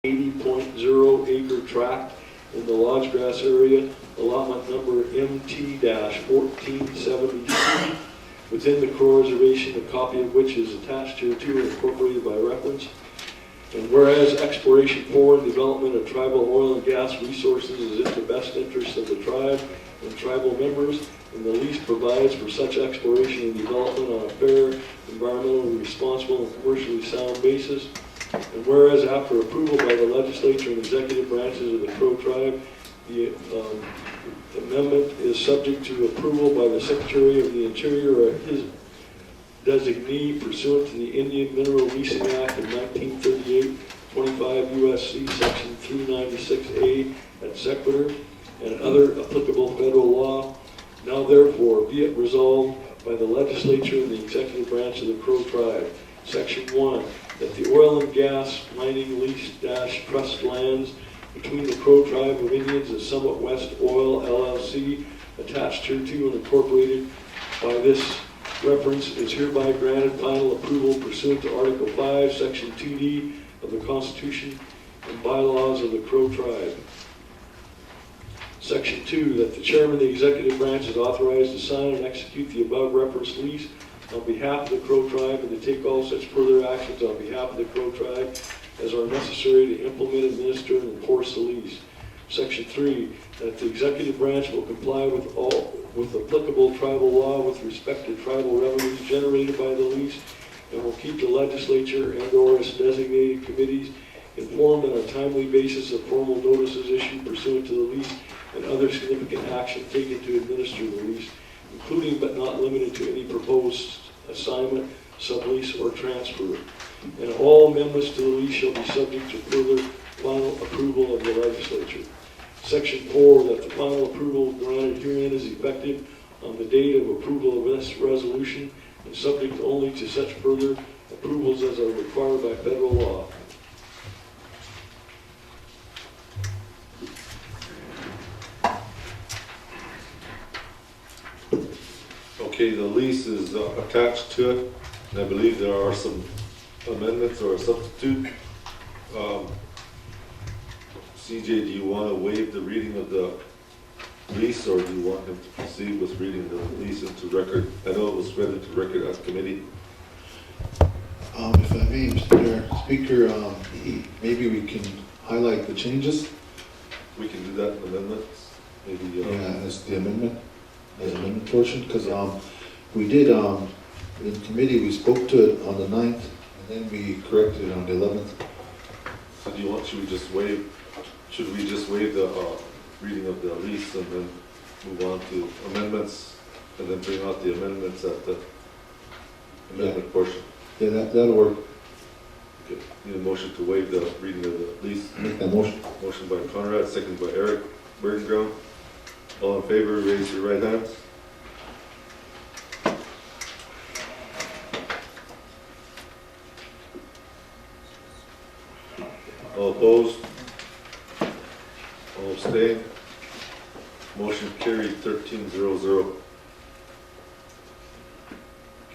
80.0 acre tract in the Lodge Grass area, allotment number MT-1470C, within the Crow Reservation, a copy of which is attached here to and incorporated by reference. And whereas exploration for and development of tribal oil and gas resources is in the best interest of the tribe and tribal members, and the lease provides for such exploration and development on a fair, environmentally responsible, and commercially sound basis. And whereas after approval by the legislature and executive branches of the Crow tribe, the amendment is subject to approval by the Secretary of the Interior or his designee pursuant to the Indian Mineral Leasing Act of 1938, 25 U.S.C. Section 396A et sequitur, and other applicable federal law. Now therefore be it resolved by the legislature and the executive branch of the Crow tribe. Section 1, that the oil and gas mining lease-trust lands between the Crow tribe of Indians and Summit West Oil LLC attached hereto and incorporated by this reference is hereby granted final approval pursuant to Article 5, Section 2D of the Constitution and bylaws of the Crow tribe. Section 2, that the chairman of the executive branch is authorized to sign and execute the above referenced lease on behalf of the Crow tribe and to take all such further actions on behalf of the Crow tribe as are necessary to implement, administer, and enforce the lease. Section 3, that the executive branch will comply with applicable tribal law with respect to tribal revenues generated by the lease and will keep the legislature and or its designated committees informed on a timely basis of formal notices issued pursuant to the lease and other significant action taken to administer the lease, including but not limited to any proposed assignment, sublease, or transfer. And all amendments to the lease shall be subject to further final approval of the legislature. Section 4, that the final approval granted herein is effective on the date of approval of this resolution and subject only to such further approvals as are required by federal law. Okay, the lease is attached to it, and I believe there are some amendments or a substitute. CJ, do you want to waive the reading of the lease, or do you want him to proceed with reading the lease into record? I know it was read into record at committee. If I may, Mr. Speaker, maybe we can highlight the changes. We can do that in amendments, maybe. Yeah, as the amendment portion, because we did, in committee, we spoke to it on the 9th, and then we corrected it on the 11th. So do you want, should we just waive the reading of the lease and then move on to amendments, and then bring out the amendments at the amendment portion? Yeah, that'll work. Okay, need a motion to waive the reading of the lease. Make that motion. Motion by Conrad, second by Eric Bergenground. All in favor, raise your right hands. All opposed? All abstained? Motion carried 13-0-0.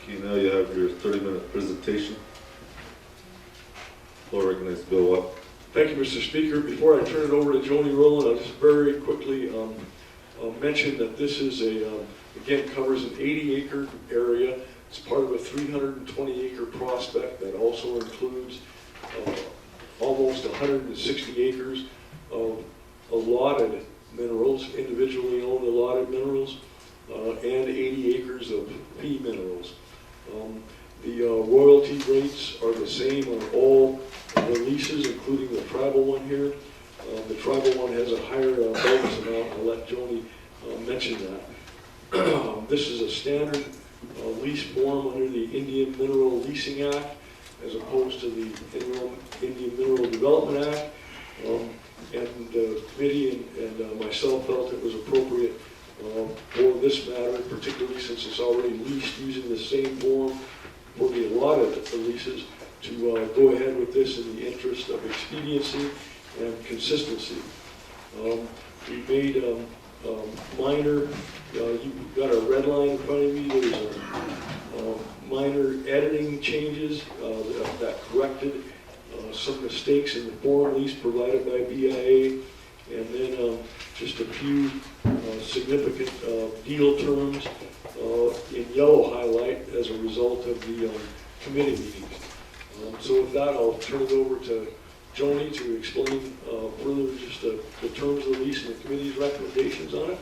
Okay, now you have your 30-minute presentation. Floor recognizes Bill Watt. Thank you, Mr. Speaker. Before I turn it over to Joni Rowland, I'll just very quickly mention that this is again, covers an 80-acre area. It's part of a 320-acre prospect that also includes almost 160 acres of allotted minerals, individually owned allotted minerals, and 80 acres of fee minerals. The royalty rates are the same on all the leases, including the tribal one here. The tribal one has a higher bonus amount. I'll let Joni mention that. This is a standard lease form under the Indian Mineral Leasing Act, as opposed to the Indian Mineral Development Act. And the committee and myself felt it was appropriate for this matter, particularly since it's already leased using the same form for the allotted leases, to go ahead with this in the interest of expediency and consistency. We made minor, you've got a red line in front of me, there's minor editing changes that corrected some mistakes in the form lease provided by BIA, and then just a few significant deal terms in yellow highlight as a result of the committee meetings. So with that, I'll turn it over to Joni to explain further just the terms of the lease and the committee's recommendations on it.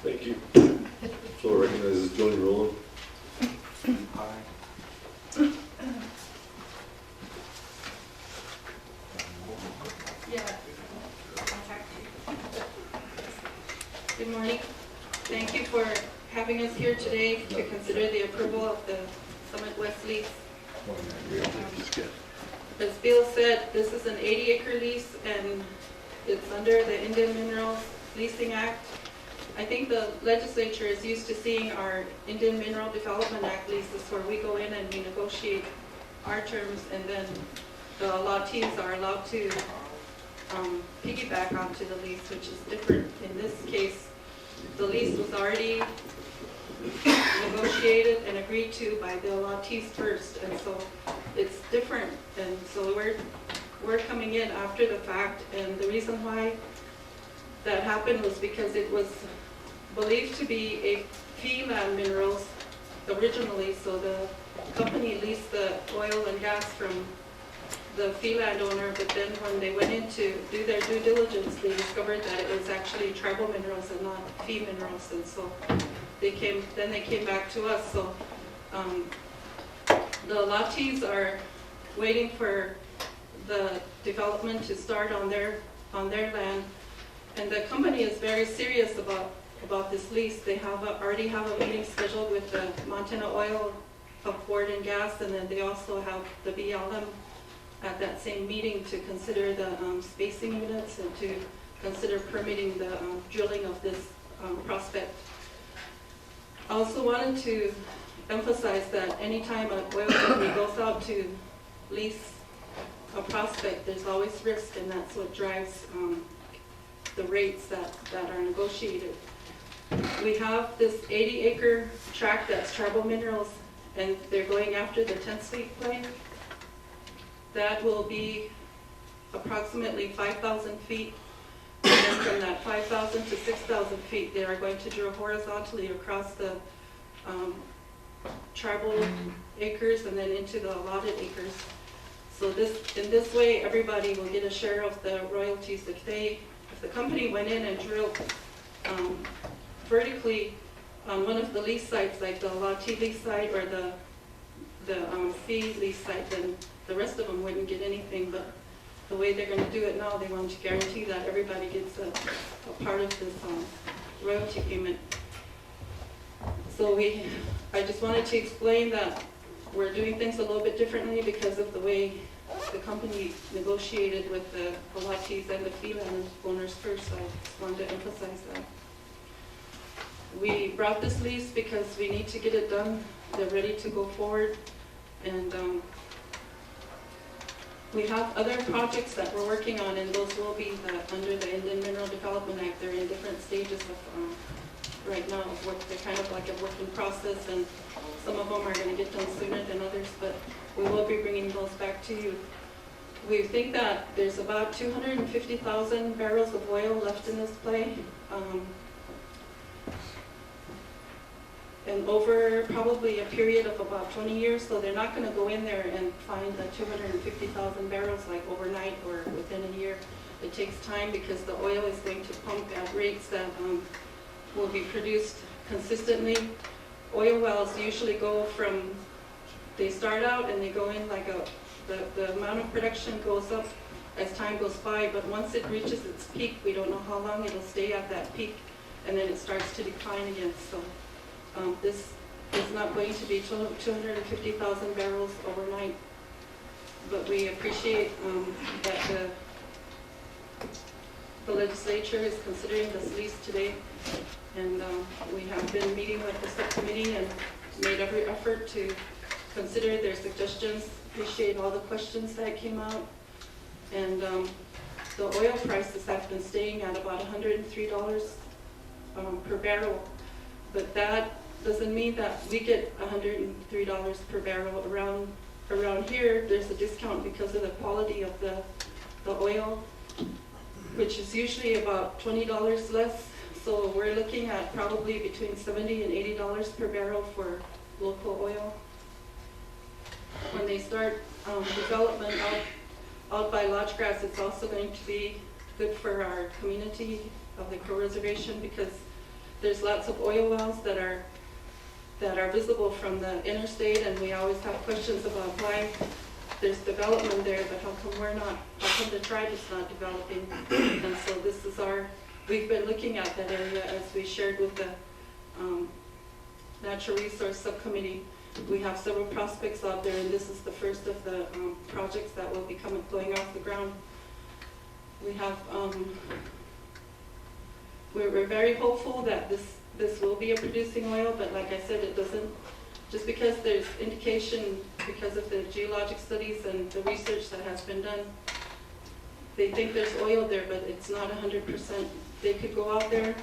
Thank you. So recognizes Joni Rowland. Good morning. Thank you for having us here today to consider the approval of the Summit West lease. As Bill said, this is an 80-acre lease and it's under the Indian Minerals Leasing Act. I think the legislature is used to seeing our Indian Mineral Development Act leases where we go in and we negotiate our terms, and then the allottees are allowed to piggyback onto the lease, which is different. In this case, the lease was already negotiated and agreed to by the allottees first, and so it's different. And so we're coming in after the fact, and the reason why that happened was because it was believed to be a fee land minerals originally, so the company leased the oil and gas from the fee landowner, but then when they went in to do their due diligence, they discovered that it was actually tribal minerals and not fee minerals, and so they came back to us. So the allottees are waiting for the development to start on their land, and the company is very serious about this lease. They already have a meeting scheduled with the Montana Oil Board and Gas, and then they also have the BLM at that same meeting to consider the spacing units and to consider permitting the drilling of this prospect. I also wanted to emphasize that anytime an oil company goes out to lease a prospect, there's always risk, and that's what drives the rates that are negotiated. We have this 80-acre tract that's tribal minerals, and they're going after the 10th Street play. That will be approximately 5,000 feet. And then from that 5,000 to 6,000 feet, they are going to drill horizontally across the tribal acres and then into the allotted acres. So in this way, everybody will get a share of the royalties. If the company went in and drilled vertically on one of the lease sites, like the allottee lease site or the fee lease site, then the rest of them wouldn't get anything. But the way they're going to do it now, they want to guarantee that everybody gets a part of this royalty payment. So I just wanted to explain that we're doing things a little bit differently because of the way the company negotiated with the allottees and the fee land owners first. I just wanted to emphasize that. We brought this lease because we need to get it done. They're ready to go forward. And we have other projects that we're working on, and those will be under the Indian Mineral Development Act. They're in different stages of right now of work. They're kind of like a working process, and some of them are going to get done sooner than others, but we will be bringing those back to you. We think that there's about 250,000 barrels of oil left in this play. And over probably a period of about 20 years, so they're not going to go in there and find the 250,000 barrels like overnight or within a year. It takes time because the oil is going to pump at rates that will be produced consistently. Oil wells usually go from, they start out and they go in like the amount of production goes up as time goes by, but once it reaches its peak, we don't know how long it'll stay at that peak, and then it starts to decline again. So this is not going to be 250,000 barrels overnight, but we appreciate that the legislature is considering this lease today, and we have been meeting with the subcommittee and made every effort to consider their suggestions. Appreciate all the questions that came out, and the oil prices have been staying at about $103 per barrel, but that doesn't mean that we get $103 per barrel. Around around here, there's a discount because of the quality of the oil, which is usually about $20 less. So we're looking at probably between $70 and $80 per barrel for local oil. When they start development out by Lodge Grass, it's also going to be good for our community of the Crow Reservation, because there's lots of oil wells that are visible from the interstate, and we always have questions about why there's development there, but how come the tribe is not developing? And so this is we've been looking at that area as we shared with the Natural Resource Subcommittee. We have several prospects out there, and this is the first of the projects that will be going off the ground. We have, we're very hopeful that this will be a producing oil, but like I said, it doesn't, just because there's indication, because of the geologic studies and the research that has been done, they think there's oil there, but it's not 100%. They could go out there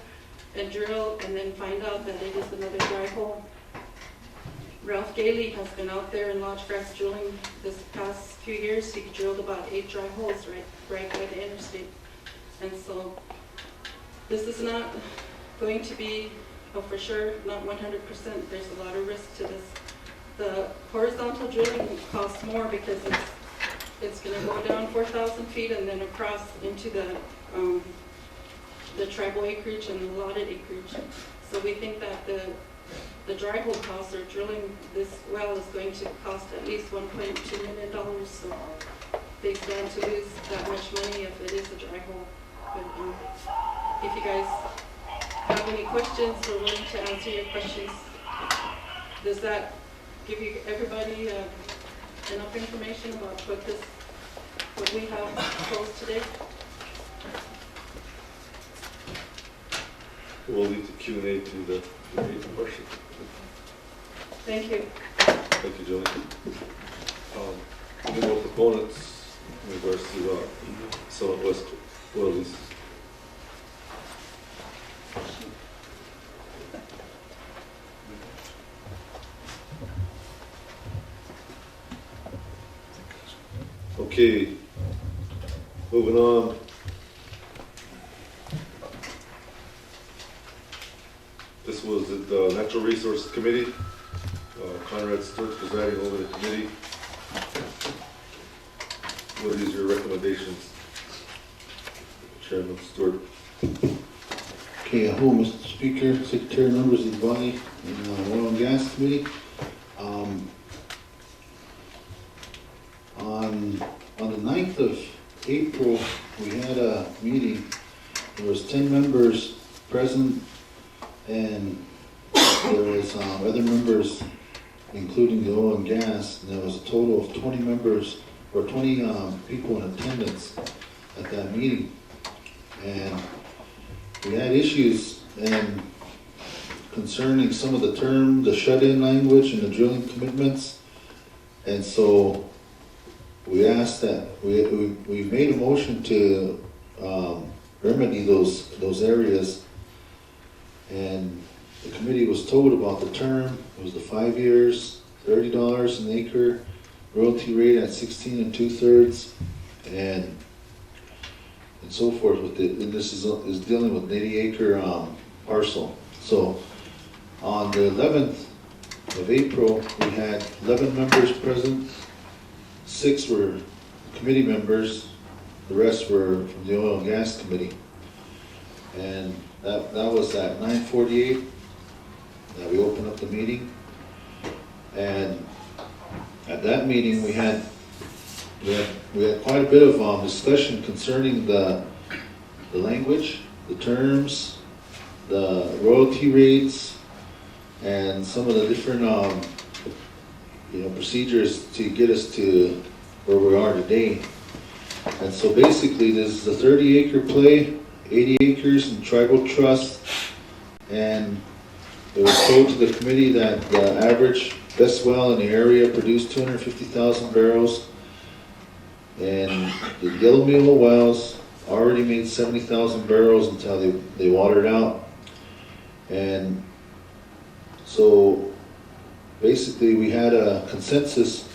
and drill and then find out that it is another dry hole. Ralph Gailey has been out there in Lodge Grass drilling this past few years. He drilled about 8 dry holes right by the interstate. And so this is not going to be, for sure, not 100%. There's a lot of risk to this. The horizontal drilling costs more because it's going to go down 4,000 feet and then across into the tribal acreage and the allotted acreage. So we think that the dry hole cost or drilling this well is going to cost at least $1.2 million. So they stand to lose that much money if it is a dry hole. But if you guys have any questions, we're willing to answer your questions. Does that give you everybody enough information about what we have proposed today? We'll leave the Q&A to the question. Thank you. Thank you, Joni. Any more proponents in regards to Summit West oil lease? Okay, moving on. This was the Natural Resources Committee. Conrad Stewart presiding over the committee. What is your recommendations, Chairman Stewart? Okay, hello, Mr. Speaker, Secretary, members of the body, and Oil and Gas Committee. On the 9th of April, we had a meeting. There was 10 members present, and there was other members, including the oil and gas, and there was a total of 20 members, or 20 people in attendance at that meeting. And we had issues concerning some of the shut-in language and the drilling commitments. And so we asked that, we made a motion to remedy those areas. And the committee was told about the term. It was the 5 years, $30 an acre, royalty rate at 16 2/3, and so forth. And this is dealing with an 80-acre parcel. So on the 11th of April, we had 11 members present. 6 were committee members. The rest were from the Oil and Gas Committee. And that was at 9:48 that we opened up the meeting. And at that meeting, we had quite a bit of discussion concerning the language, the terms, the royalty rates, and some of the different procedures to get us to where we are today. And so basically, this is a 30-acre play, 80 acres in tribal trust, and it was told to the committee that the average best well in the area produced 250,000 barrels, and the Yellow Mule wells already made 70,000 barrels until they watered out. And so basically we had a consensus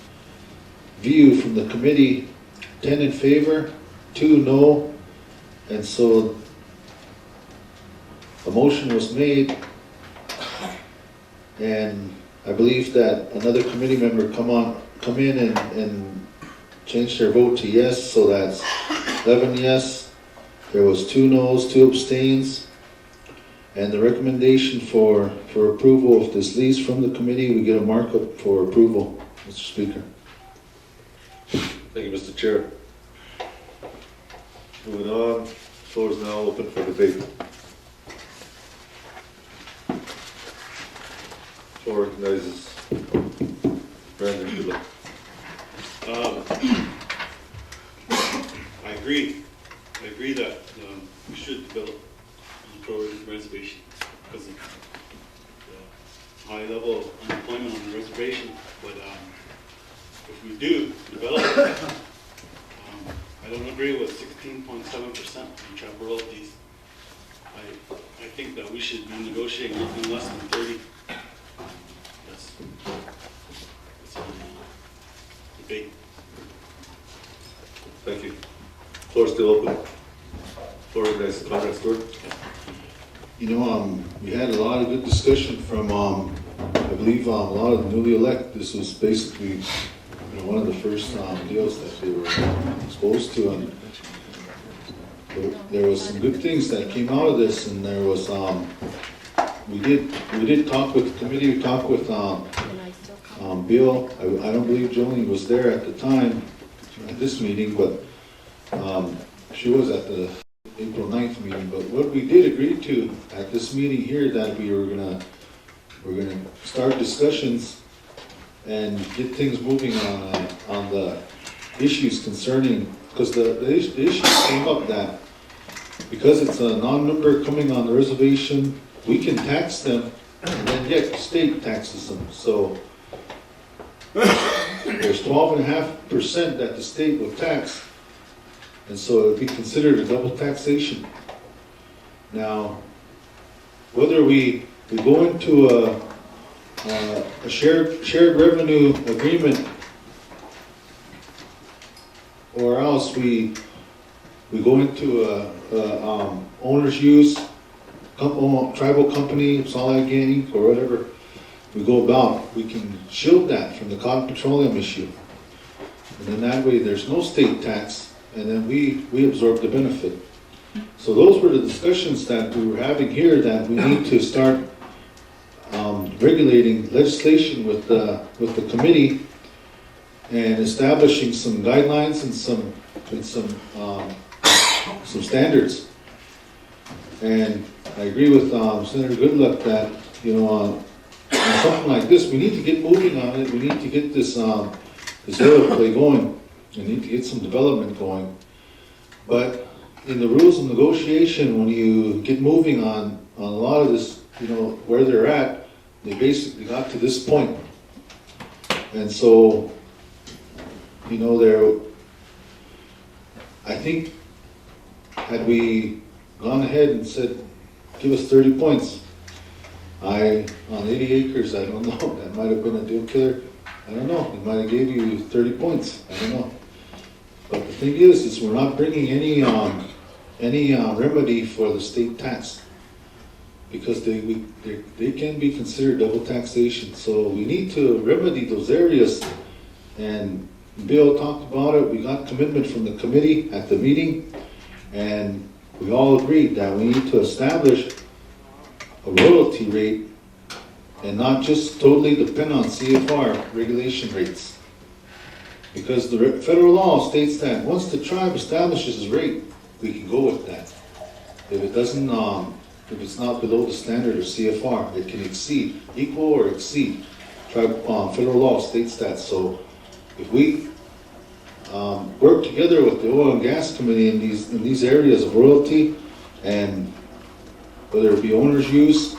view from the committee, 10 in favor, 2 no, and so a motion was made, and I believe that another committee member come in and change their vote to yes, so that's 11 yes. There was 2 no's, 2 abstains, and the recommendation for approval of this lease from the committee, we get a markup for approval, Mr. Speaker. Thank you, Mr. Chair. Moving on, floor is now open for debate. Floor recognizes Brandon Gula. I agree that we should develop the Crow reservation because of the high level of unemployment on the reservation. But if we do develop it, I don't agree with 16.7% on tribal royalties. I think that we should be negotiating nothing less than 30. That's a debate. Thank you. Floor is still open. Floor recognizes Conrad Stewart. You know, we had a lot of good discussion from, I believe, a lot of the newly elected. This was basically, one of the first deals that they were exposed to, and there was some good things that came out of this, and there was, we did talk with the committee, we talked with Bill. I don't believe Jolene was there at the time at this meeting, but she was at the April 9th meeting. But what we did agree to at this meeting here, that we're gonna start discussions and get things moving on the issues concerning, because the issue came up that because it's a non-member coming on the reservation, we can tax them, and then yet the state taxes them. So there's 12.5% that the state will tax, and so it would be considered a double taxation. Now, whether we go into a shared revenue agreement, or else we go into a owner's use, tribal company, Solid Gang, or whatever we go about, we can shield that from the cotton petroleum issue. And then that way there's no state tax, and then we absorb the benefit. So those were the discussions that we were having here, that we need to start regulating legislation with the committee, and establishing some guidelines and some standards. And I agree with Senator Goodluck that, on something like this, we need to get moving on it. We need to get this aeroplane going. We need to get some development going. But in the rules of negotiation, when you get moving on a lot of this, where they're at, they basically got to this point. And so, I think, had we gone ahead and said, give us 30 points, on 80 acres, I don't know, that might have been a deal killer. I don't know, it might have gave you 30 points, I don't know. But the thing is we're not bringing any remedy for the state tax, because they can be considered double taxation. So we need to remedy those areas, and Bill talked about it. We got commitment from the committee at the meeting, and we all agreed that we need to establish a royalty rate and not just totally depend on CFR regulation rates. Because the federal law states that once the tribe establishes a rate, we can go with that. If it doesn't, if it's not below the standard of CFR, it can equal or exceed. Federal law states that. So if we work together with the Oil and Gas Committee in these areas of royalty, and whether it be owner's use,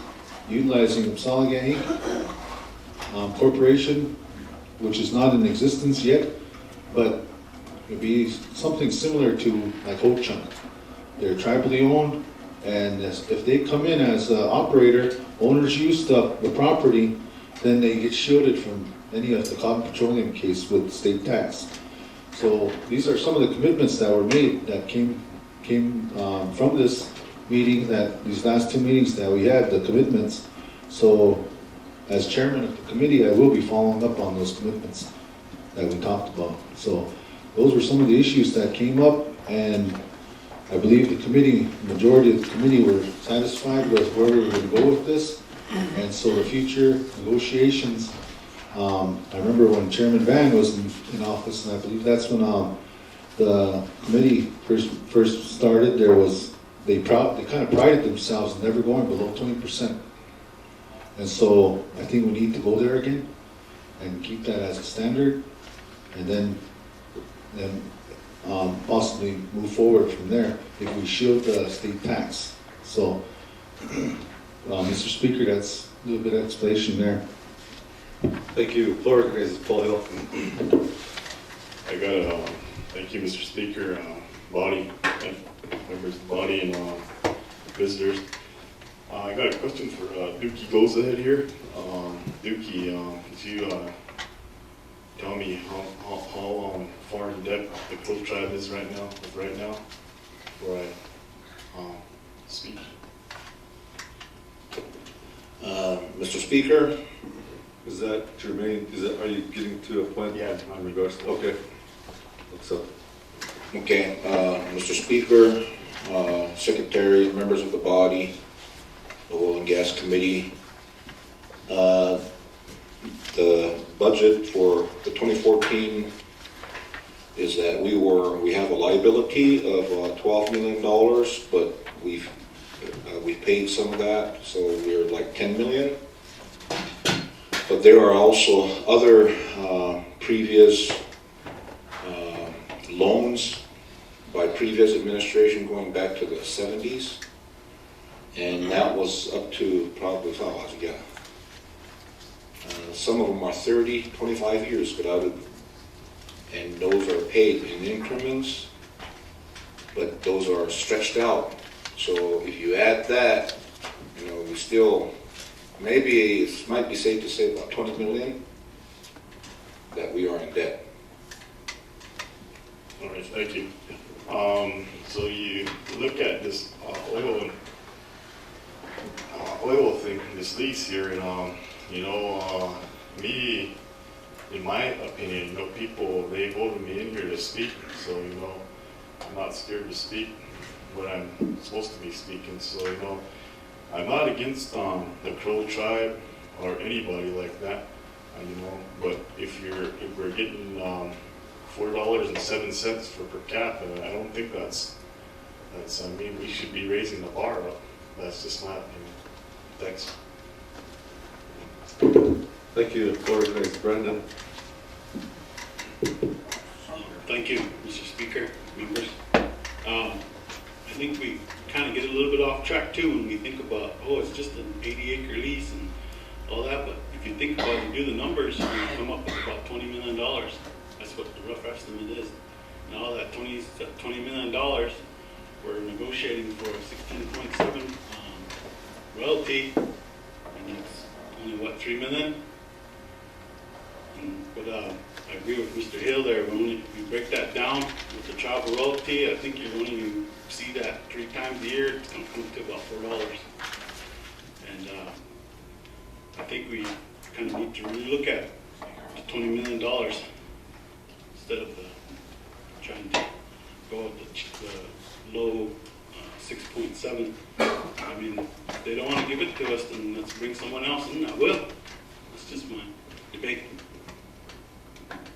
utilizing Upsala Corporation, which is not in existence yet, but it would be something similar to like Ho-Chunk. They're tribally owned, and if they come in as an operator, owners use the property, then they get shielded from any of the Cotton Petroleum case with state tax. So these are some of the commitments that were made that came from this meeting, that these last two meetings that we had, the commitments. So as chairman of the committee, I will be following up on those commitments that we talked about. So those were some of the issues that came up, and I believe the committee, majority of the committee were satisfied with where we were going to go with this. And so the future negotiations, I remember when Chairman Van was in office, and I believe that's when the committee first started, they kind of prided themselves in never going below 20%. And so I think we need to go there again and keep that as a standard, and then possibly move forward from there if we shield the state tax. So, Mr. Speaker, that's a little bit of explanation there. Thank you. Floor recognizes Paul Hill. Thank you, Mr. Speaker, body, members of the body, and visitors. I got a question for Dookie Goes Ahead here. Dookie, could you tell me how far in depth the Crow tribe is right now, before I speak? Mr. Speaker, Is that germane? Are you getting to a point? Yeah. In regards to, okay. What's up? okay, Mr. Speaker, Secretary, members of the body, the Oil and Gas Committee, the budget for the 2014 is that we have a liability of $12 million, but we've paid some of that, so we're like 10 million. But there are also other previous loans by previous administration going back to the 70s, and that was up to probably, some of them are 30, 25 years, but and those are paid in increments, but those are stretched out. So if you add that, we still, maybe it might be safe to say about 20 million that we are in debt. All right, thank you. So you look at this oil thing, this lease here, and me, in my opinion, people, they voted me in here to speak, so I'm not scared to speak what I'm supposed to be speaking. So I'm not against the Crow tribe or anybody like that, but if we're getting $4.07 for per capita, I don't think that's we should be raising the bar up. That's just my opinion. Thanks. Thank you. Floor recognizes Brendan. Thank you, Mr. Speaker, members. I think we kind of get a little bit off track too when we think about, it's just an 80-acre lease and all that, but if you think about it and do the numbers, you come up with about $20 million. That's what the rough estimate is. And all that $20 million, we're negotiating for a 16.7 royalty, and that's only, 3 million? But I agree with Mr. Hill there. If you break that down with the travel royalty, I think you're going to see that 3 times a year. It's going to come to about $4. And I think we kind of need to really look at the $20 million instead of trying to go with the low 6.7. I mean, if they don't want to give it to us, then let's bring someone else in. I will. That's just my debate.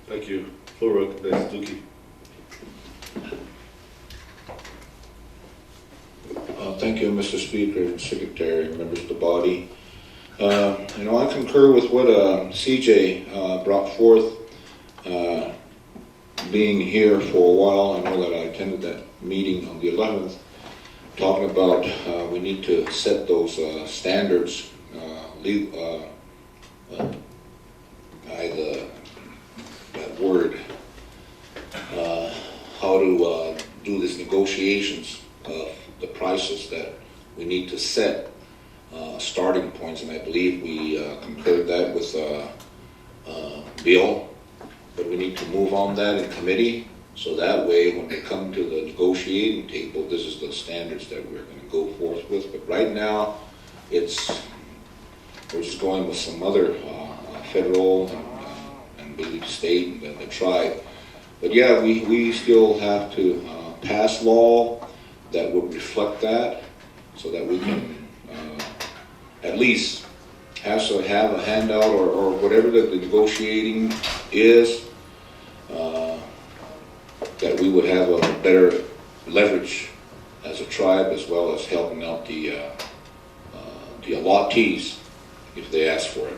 Thank you. Floor recognizes Dookie. Thank you, Mr. Speaker, Secretary, members of the body. I concur with what CJ brought forth. Being here for a while, I know that I attended that meeting on the 11th, talking about we need to set those standards, how to do these negotiations of the prices that we need to set starting points, and I believe we concurred that with bill, but we need to move on that in committee, so that way, when they come to the negotiating table, this is the standards that we're gonna go forth with. But right now, we're just going with some other federal and believe state and then the tribe. But yeah, we still have to pass law that would reflect that, so that we can at least have a handout or whatever the negotiating is, that we would have a better leverage as a tribe, as well as helping out the allottees if they ask for it.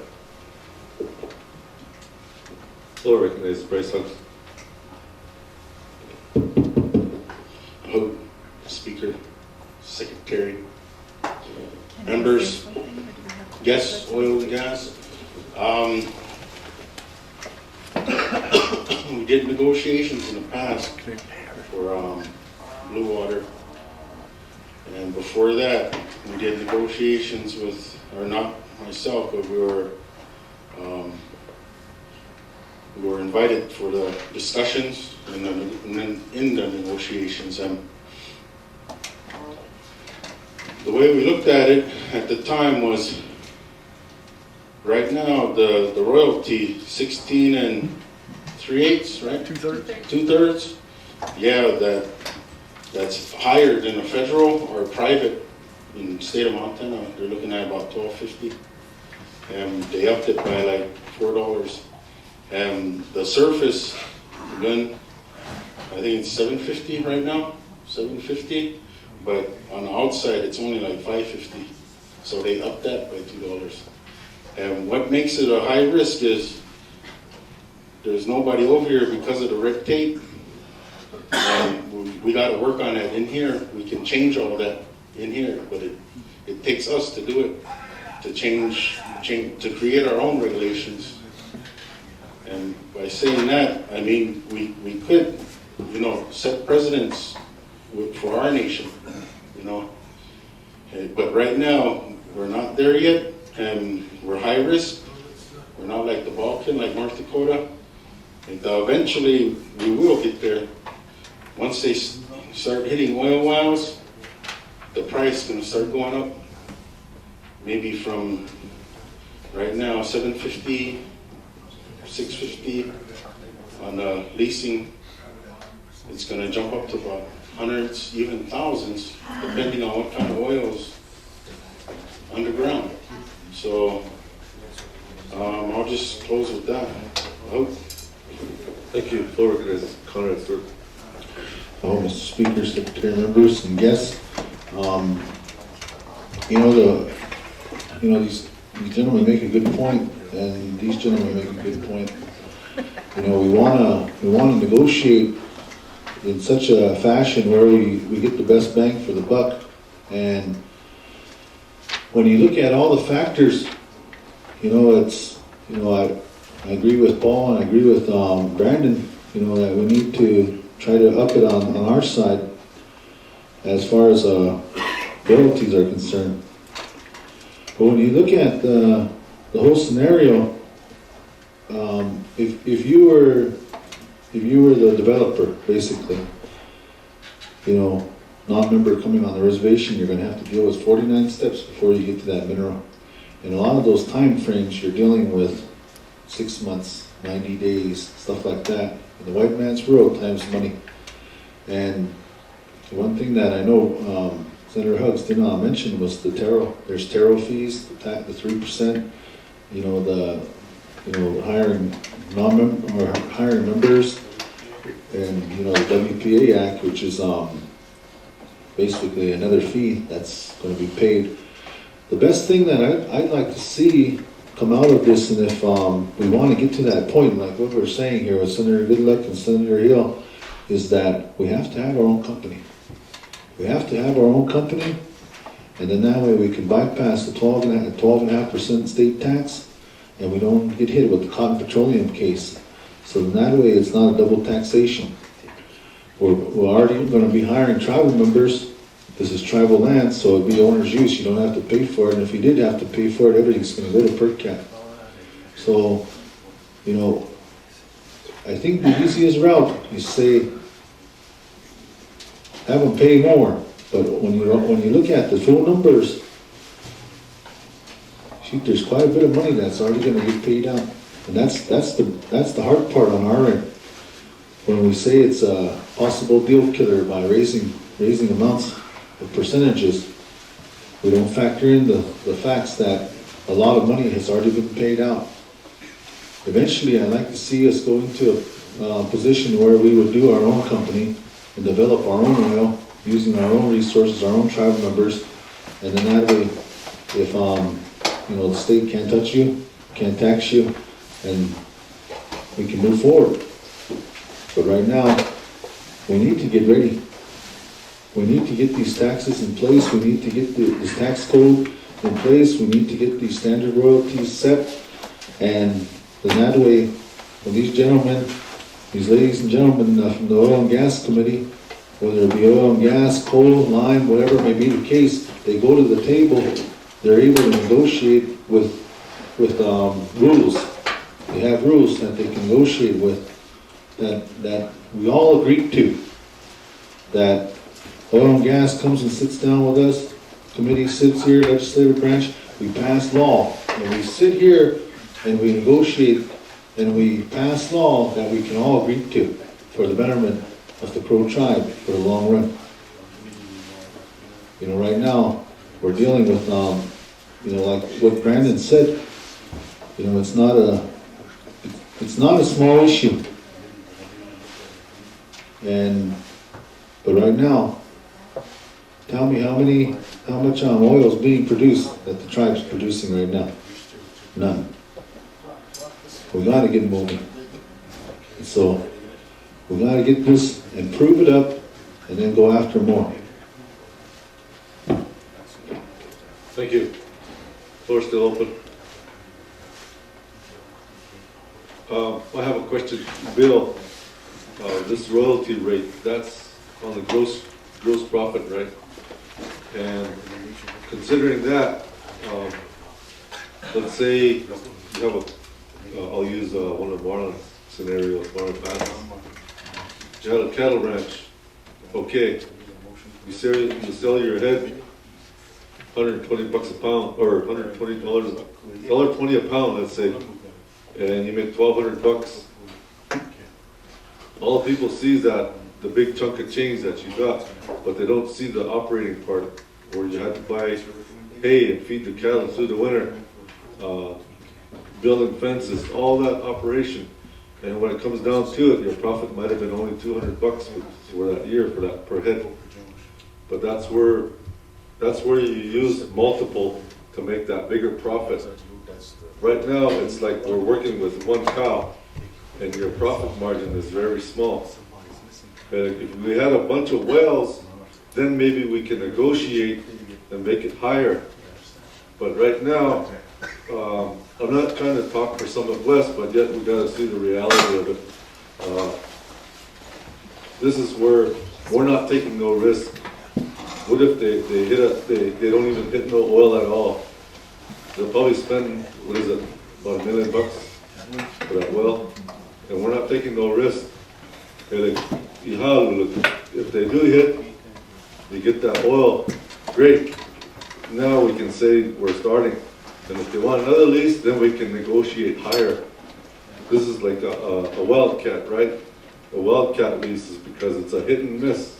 Floor recognizes Bryce Hugs. Hello, Speaker, Secretary, members, guests, oil and gas. We did negotiations in the past for Blue Water. And before that, we did negotiations with, or not myself, but we were invited for the discussions and then in the negotiations. And the way we looked at it at the time was, right now, the royalty, 16 3/8, right? 2/3. 2/3? Yeah, that's higher than a federal or a private in the state of Montana. They're looking at about $12.50. And they upped it by like $4. And the surface gun, I think it's $7.50 right now, $7.50. But on the outside, it's only like $5.50. So they upped that by $2. And what makes it a high risk is there's nobody over here because of the red tape. And we got to work on that in here. We can change all that in here, but it takes us to do it, to change, to create our own regulations. And by saying that, I mean, we could, set precedents for our nation, But right now, we're not there yet, and we're high risk. We're not like the Balkan, like North Dakota. And eventually, we will get there. Once they start hitting oil wells, the price is going to start going up. Maybe from right now, $7.50, $6.50 on leasing. It's going to jump up to about hundreds, even thousands, depending on what kind of oil is underground. So I'll just close with that. Thank you. Floor recognizes Conrad Stewart. Oh, Mr. Speaker, Secretary, members, and guests. These gentlemen make a good point, and these gentlemen make a good point. We wanna negotiate in such a fashion where we get the best bang for the buck. And when you look at all the factors, I agree with Paul and I agree with Brandon, that we need to try to up it on our side as far as royalties are concerned. But when you look at the whole scenario, if you were the developer, basically, non-member coming on the reservation, you're going to have to deal with 49 steps before you get to that mineral. And a lot of those time frames, you're dealing with 6 months, 90 days, stuff like that. In the white man's world, time's money. And the one thing that I know Senator Hugs did not mention was the taro. There's taro fees, the 3%, hiring non-member or hiring members, and the WPA Act, which is basically another fee that's going to be paid. The best thing that I'd like to see come out of this, and if we want to get to that point, like what we're saying here with Senator Goodluck and Senator Hill, is that we have to have our own company. We have to have our own company, and then that way we can bypass the 12.5% state tax, and we don't get hit with the Cotton Petroleum case. So in that way, it's not a double taxation. We're already going to be hiring tribal members. This is tribal land, so it'd be owner's use. You don't have to pay for it, and if you did have to pay for it, everything's going to go to per cap. So you know, I think the easiest route is say, have them pay more, but when you look at the full numbers, shoot, there's quite a bit of money that's already gonna get paid out. And that's the hard part on our end. When we say it's a possible deal killer by raising amounts of percentages, we don't factor in the facts that a lot of money has already been paid out. Eventually, I'd like to see us go into a position where we would do our own company and develop our own oil, using our own resources, our own tribal members, and then that way, if, you know, the state can't touch you, can't tax you, and we can move forward. But right now, we need to get ready. We need to get these taxes in place, we need to get this tax code in place, we need to get these standard royalties set, and then that way, when these gentlemen, these ladies and gentlemen from the Oil and Gas Committee, whether it be oil and gas, coal, lime, whatever may be the case, they go to the table, they're able to negotiate with rules. They have rules that they can negotiate with, that we all agreed to. That oil and gas comes and sits down with us, committee sits here, legislative branch, we pass law, and we sit here and we negotiate and we pass law that we can all agree to for the betterment of the Crow tribe for the long run. You know, right now, we're dealing with, you know, like what Brandon said, you know, it's not a small issue. But right now, tell me how much oil is being produced that the tribe's producing right now? None. We gotta get moving. And so, we gotta get this and prove it up and then go after more. Thank you. Floor still open. I have a question. Bill, this royalty rate, that's on the gross profit, right? And considering that, let's say you have I'll use one of Marlon's scenarios, Marlon Pass. You had a cattle ranch, okay, you sell your head, $120 a pound, or $120, $1.20 a pound, let's say, and you make $1,200. All people see is that the big chunk of change that you got, but they don't see the operating part, where you had to buy hay and feed the cattle through the winter, building fences, all that operation. And when it comes down to it, your profit might have been only $200 for that year, for that per head. But that's where you use multiple to make that bigger profit. Right now, it's like we're working with one cow, and your profit margin is very small. If we had a bunch of wells, then maybe we can negotiate and make it higher. But right now, I'm not trying to talk for Summit West, but yet we got to see the reality of it. This is where we're not taking no risk. What if they don't even hit no oil at all? They'll probably spend, what is it, about $1 million for that well, and we're not taking no risk. And if they do hit, they get that oil, great. Now we can say we're starting. And if they want another lease, then we can negotiate higher. This is like a wildcat, right? A wildcat lease is because it's a hit and miss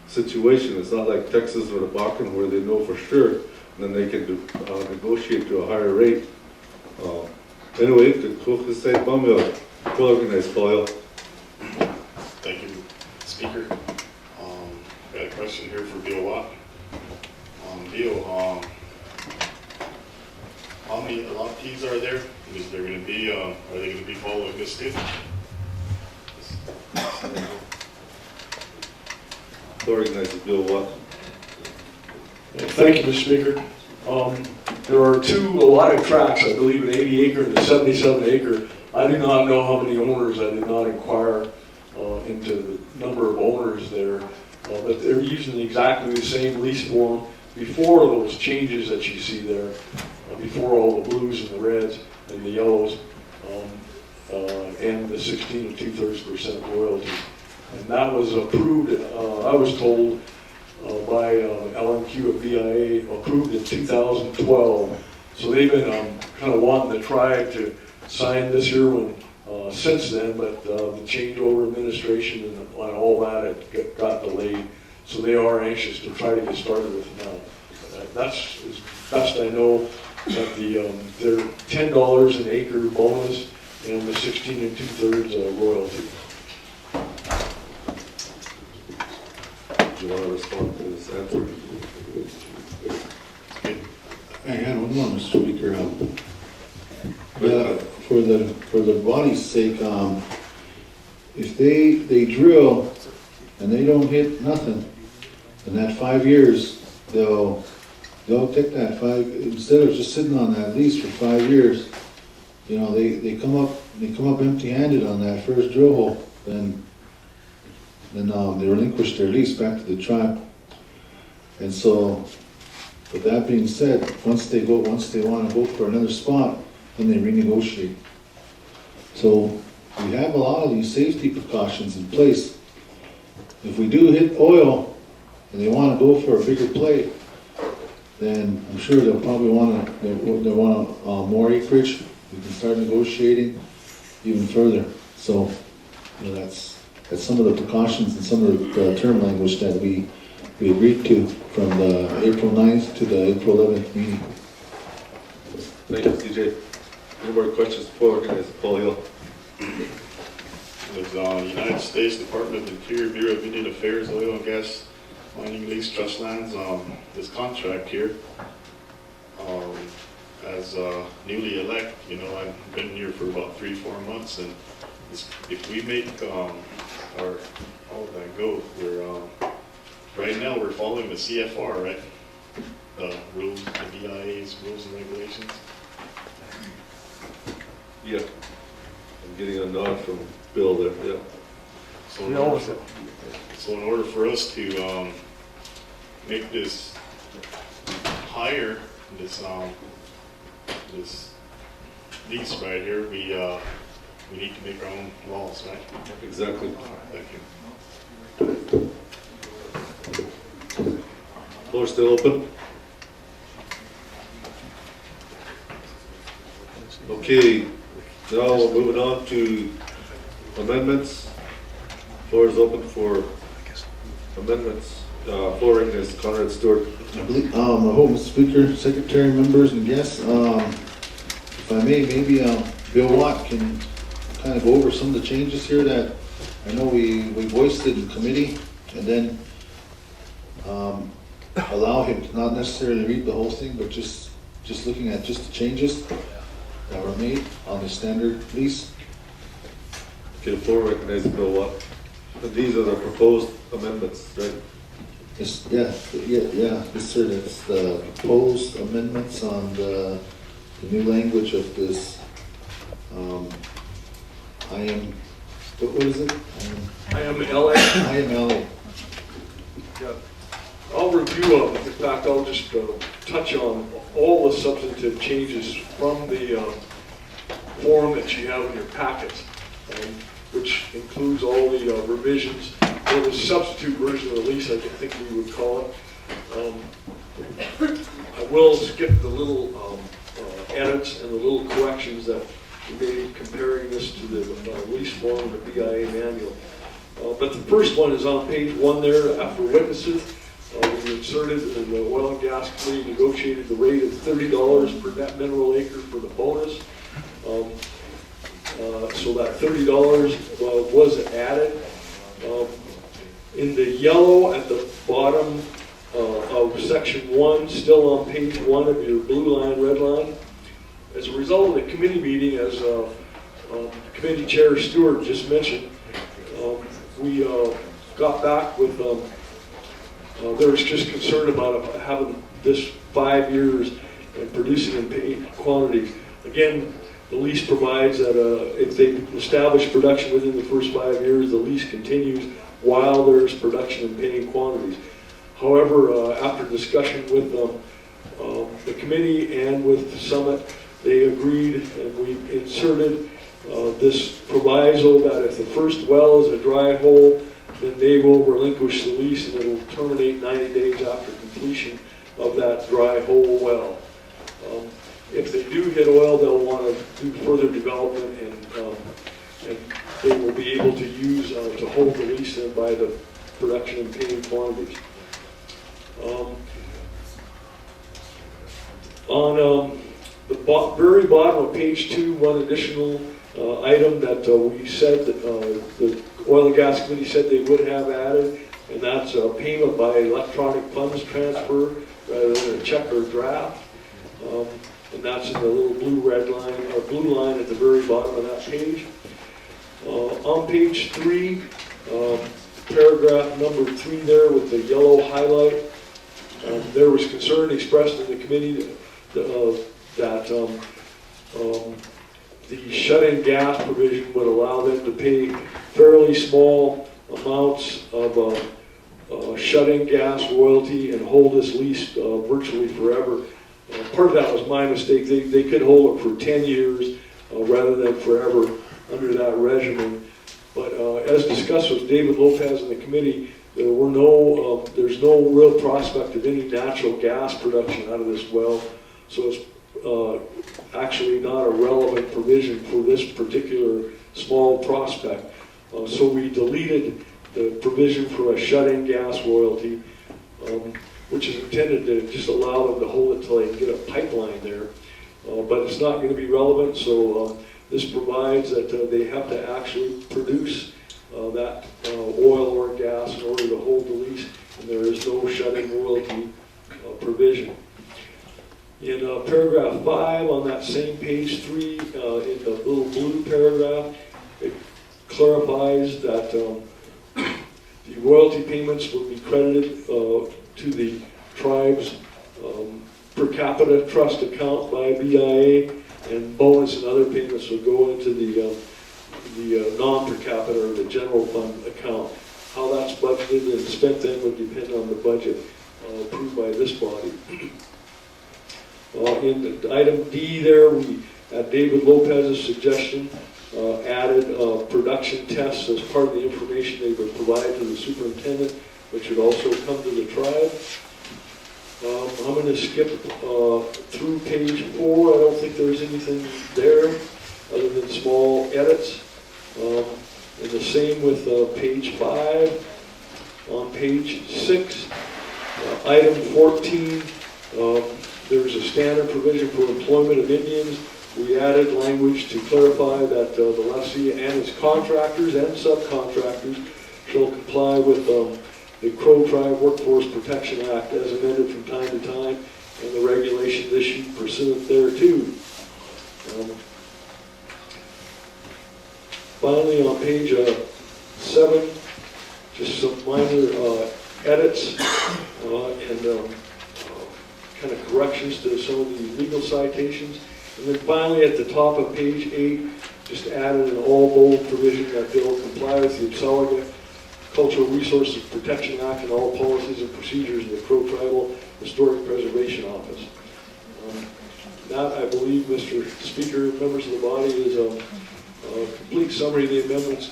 situation. It's not like Texas or the Bakken where they know for sure, and then they can negotiate to a higher rate. Anyway, Thank you, Speaker. Got a question here for Bill Watt. Bill, how many allottees are there? Is there going to be, are they going to be following this too? Organized Bill Watt. Thank you, Mr. Speaker. There are two allotted tracts, I believe an 80 acre and a 77 acre. I do not know how many owners. I did not inquire into the number of owners there, but they're using exactly the same lease form before those changes that you see there, before all the blues and the reds and the yellows. and the 16 2/3% royalty. And that was approved, I was told, by LMQ at BIA, approved in 2012. So they've been kind of wanting the tribe to sign this year one since then, but the changeover administration and all that had got delayed. So they are anxious to try to get started with it now. That's as best I know, that they're $10 an acre bonus and the 16 2/3 royalty. Do you want to respond to this answer? Hang on one more, Mr. Speaker. For the body's sake, if they drill and they don't hit nothing, in that 5 years, they'll take that instead of just sitting on that lease for 5 years, you know, they come up empty-handed on that first drill hole, then they relinquish their lease back to the tribe. And so, with that being said, once they want to go for another spot, then they renegotiate. So we have a lot of these safety precautions in place. If we do hit oil and they want to go for a bigger play, then I'm sure they'll probably want more acreage. We can start negotiating even further. So, you know, that's some of the precautions and some of the term language that we agreed to from the April 9th to the April 11th meeting. Thank you, CJ. Any more questions before we organize Paul Hill? There's United States Department of Interior Bureau of Indian Affairs Oil and Gas Mining Lease Trust Lands, this contract here. As newly elect, you know, I've been here for about 3-4 months, and if we make all that go, we're right now we're following the CFR, right? The rules, the BIA's rules and regulations. Yeah. I'm getting a nod from Bill there, yeah. So in order for us to make this higher, this lease right here, we need to make our own laws, right? Exactly. Thank you. Floor still open? Okay, now we're moving on to amendments. Floor is open for amendments. Floor is Conrad Stewart. I believe, I hope, Mr. Speaker, Secretary, members, and guests, if I may, maybe Bill Watt can kind of go over some of the changes here that I know we voiced it in committee, and then allow him to not necessarily read the whole thing, but just looking at just the changes that were made on the standard lease. Okay, the floor recognizes Bill Watt. And these are the proposed amendments, right? Yes, yes, sir, that's the proposed amendments on the new language of this, what is it? IMLA. IMLA. Yeah. I'll review, in fact, I'll just touch on all the substantive changes from the form that you have in your packet, which includes all the revisions, or the substitute version of the lease, I think we would call it. I will skip the little edits and the little corrections that we made comparing this to the lease form and the BIA manual. But the first one is on page 1 there, after witnesses. We inserted, and the oil and gas committee negotiated the rate of $30 per net mineral acre for the bonus. So that $30 was added. In the yellow at the bottom of section 1, still on page 1 of your blue line, red line, as a result of the committee meeting, as Committee Chair Stewart just mentioned, we got back with, there was just concern about having this 5 years and producing in paying quantities. Again, the lease provides that if they establish production within the first 5 years, the lease continues while there's production in paying quantities. However, after discussion with the committee and with Summit, they agreed, and we inserted this proviso that if the first well is a dry hole, then they will relinquish the lease and it'll terminate 90 days after completion of that dry hole well. If they do hit oil, they'll want to do further development and they will be able to use, to hold the lease and buy the production and paying quantities. On the very bottom of page 2, one additional item that we said that the Oil and Gas Committee said they would have added, and that's a payment by electronic funds transfer rather than a check or draft. And that's in the little blue line at the very bottom of that page. On page 3, paragraph number 3 there with the yellow highlight, there was concern expressed in the committee that the shut-in gas provision would allow them to pay fairly small amounts of shut-in gas royalty and hold this lease virtually forever. Part of that was my mistake. They could hold it for 10 years rather than forever under that regimen. But as discussed with David Lopez and the committee, there's no real prospect of any natural gas production out of this well. So it's actually not a relevant provision for this particular small prospect. So we deleted the provision for a shut-in gas royalty, which is intended to just allow them to hold it till they can get a pipeline there. But it's not going to be relevant, so this provides that they have to actually produce that oil or gas in order to hold the lease, and there is no shut-in royalty provision. In paragraph 5 on that same page 3, in the little blue paragraph, it clarifies that the royalty payments will be credited to the tribe's per capita trust account by BIA, and bonus and other payments will go into the non-per capita or the general fund account. How that's budgeted and spent then would depend on the budget approved by this body. In item D there, we, at David Lopez's suggestion, added production tests as part of the information they would provide to the superintendent, which would also come to the tribe. I'm going to skip through page 4. I don't think there's anything there other than small edits. And the same with page 5. On page 6, item 14, there's a standard provision for employment of Indians. We added language to clarify that the lessee and its contractors and subcontractors shall comply with the Crow Tribe Workforce Protection Act as amended from time to time, and the regulations issued pursuant thereto. Finally, on page 7, just some minor edits and kind of corrections to some of the legal citations. And then finally, at the top of page 8, just added an all bold provision that they'll comply with the Upsala Cultural Resources Protection Act and all policies and procedures of the Crow Tribal Historic Preservation Office. That, I believe, Mr. Speaker, members of the body, is a complete summary of the amendments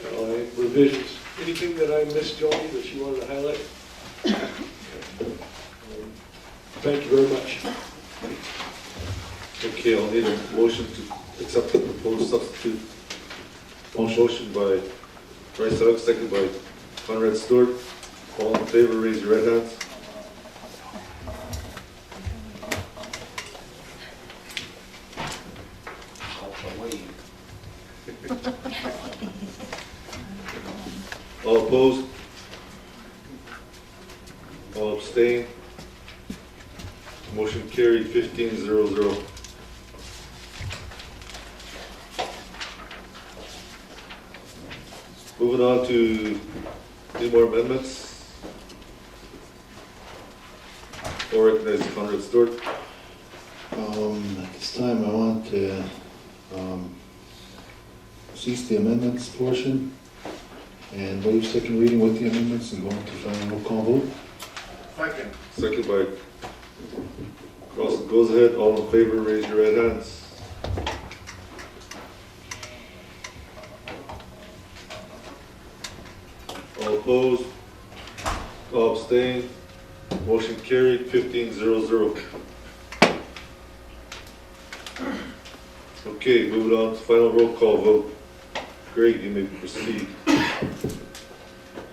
and revisions. Anything that I missed, Joni, that you wanted to highlight? Thank you very much. Okay, I'll need a motion to accept the proposed substitute. Motion by Bryce Hugg, second by Conrad Stewart. All in favor, raise your right hands. All opposed? All abstained? Motion carried 15-0-0. Moving on to any more amendments. I'll recognize Conrad Stewart. At this time, I want to cease the amendments portion and waive second reading with the amendments and go into final roll call vote. Second by Carlson. Goes ahead. All in favor, raise your right hands. opposed? All abstained? Motion carried, 15-0-0. Okay, moving on to final roll call vote. Greg, you may proceed.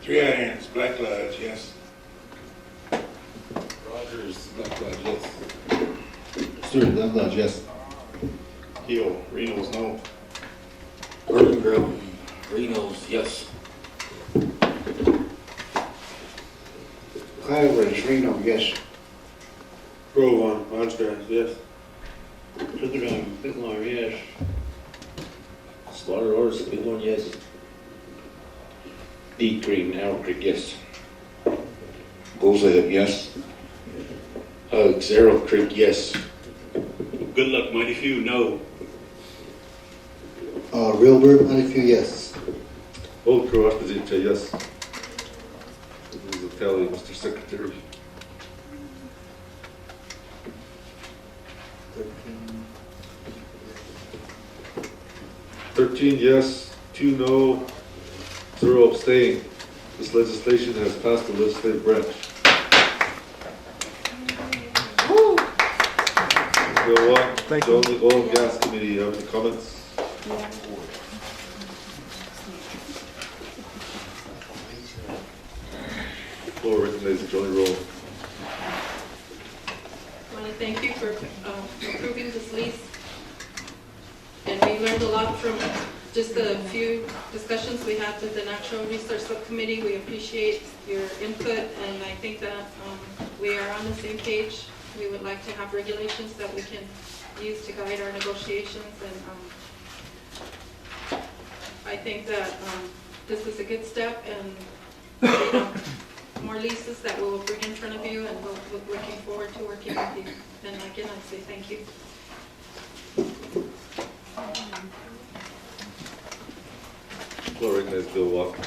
3 ayes, Black Lodge, yes. Rogers, Black Lodge, yes. Stewart, Black Lodge, yes. Keel, Reno's no. Urban Grove, Reno's, yes. Highways, Reno, yes. Grove, Orangegrass, yes. Chisholm, Bitmore, yes. Slaughter Orrs, Bighorn, yes. Deep Green, Arrow Creek, yes. Goza, yes. Hugs, Arrow Creek, yes. Good luck, Mighty Few, no. Real Bird, Montefiore, yes. Old Crow, Akpazicha, yes. This is a tally, Mr. Secretary. 13 yes, 2 no, 0 abstain. This legislation has passed the legislative branch. Go on. Thank you. The Oil and Gas Committee, you have any comments? Floor recognizes Johnny Roll. I want to thank you for approving this lease. And we learned a lot from just the few discussions we had with the Natural Resource Subcommittee. We appreciate your input, and I think that we are on the same page. We would like to have regulations that we can use to guide our negotiations, and I think that this is a good step, and you know, more leases that we'll bring in front of you, and we're looking forward to working with you. And again, I say thank you. Floor recognizes Bill Walker.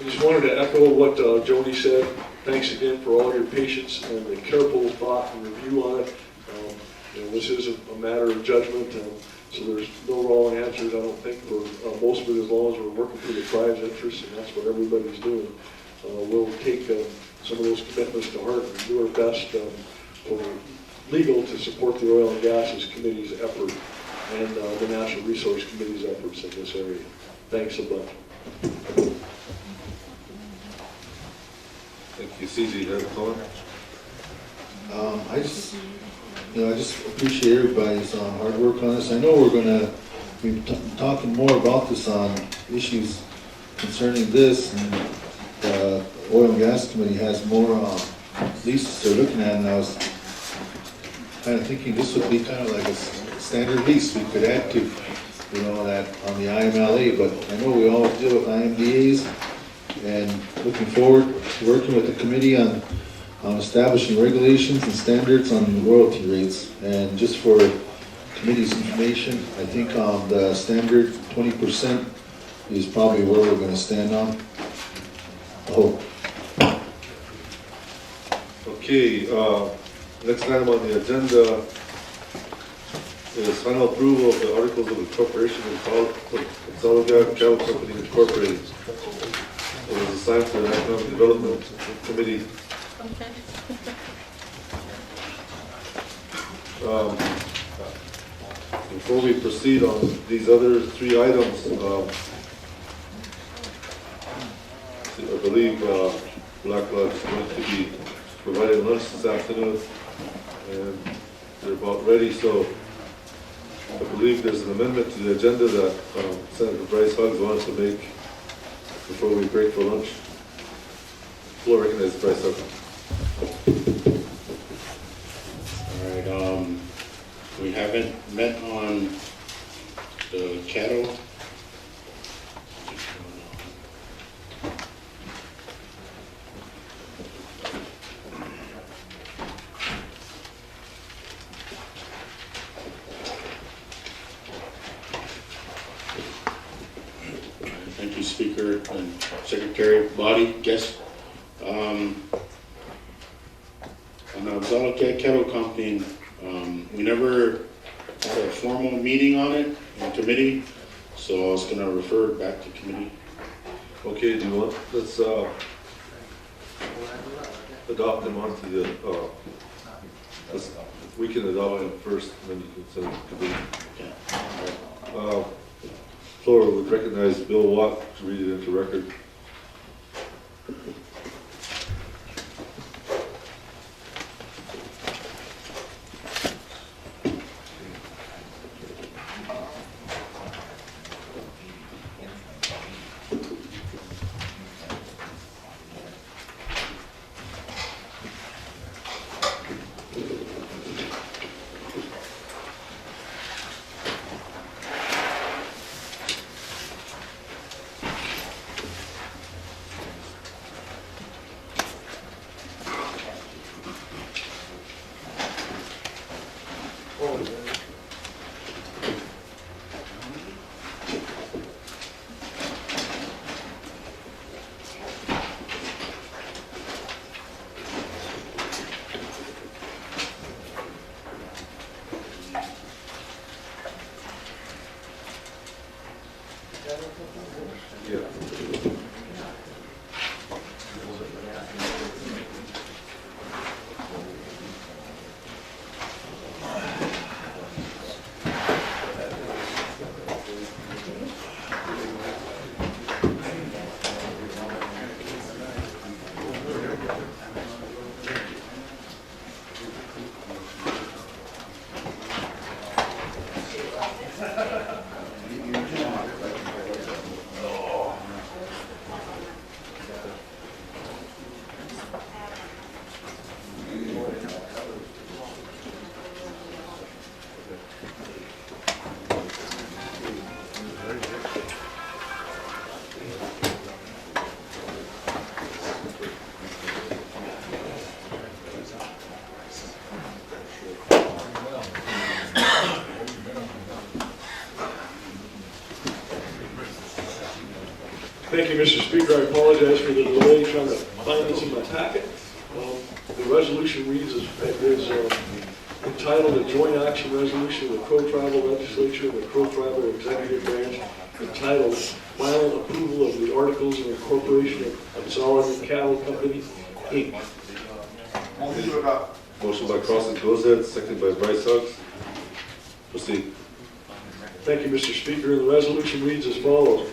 I just wanted to echo what Jody said. Thanks again for all your patience and the careful thought and review on it. This is a matter of judgment, so there's no wrong answers, I don't think, for most of it, as long as we're working for the tribe's interests, and that's what everybody's doing. We'll take some of those commitments to heart and do our best for legal to support the Oil and Gases Committee's effort and the Natural Resource Committee's efforts in this area. Thanks a bunch. Thank you. CJ, you have a comment? I just appreciate everybody's hard work on this. I know we're gonna be talking more about this on issues concerning this, and the Oil and Gas Committee has more leases they're looking at, and I was kind of thinking this would be kind of like a standard lease we could add to, that on the IMLA, but I know we always deal with IMDAs, and looking forward to working with the committee on establishing regulations and standards on royalty rates. And just for committee's information, I think the standard 20% is probably where we're going to stand on. Okay, next item on the agenda is final approval of the Articles of Incorporation of Consolidated Cattle Company Incorporated. It was assigned to the Economic Development Committee. Before we proceed on these other 3 items, I believe Black Lodge is going to be providing lunch this afternoon, and they're about ready, so I believe there's an amendment to the agenda that Senator Bryce Huggs wanted to make before we break for lunch. Floor recognizes Bryce Huggs. All right, we haven't met on the cattle. Thank you, Speaker and Secretary, body, guests. On the Exotic Cattle Company, we never had a formal meeting on it in committee. So I was gonna refer it back to committee. Okay, do you want, let's, adopt them onto the, let's, we can adopt them first, and then you can send it to committee. Yeah. Floor would recognize Bill Watt to read it into record. Thank you, Mr. Speaker. I apologize for the delay trying to find this in my packet. The resolution reads is entitled "A Joint Action Resolution of the Crow Tribal Legislature and the Crow Tribal Executive Branch entitled Final Approval of the Articles of Incorporation of Consolidated Cattle Company, Inc." Motion by Crossen Gozead, second by Bryce Huggs. Proceed. Thank you, Mr. Speaker. And the resolution reads as follows.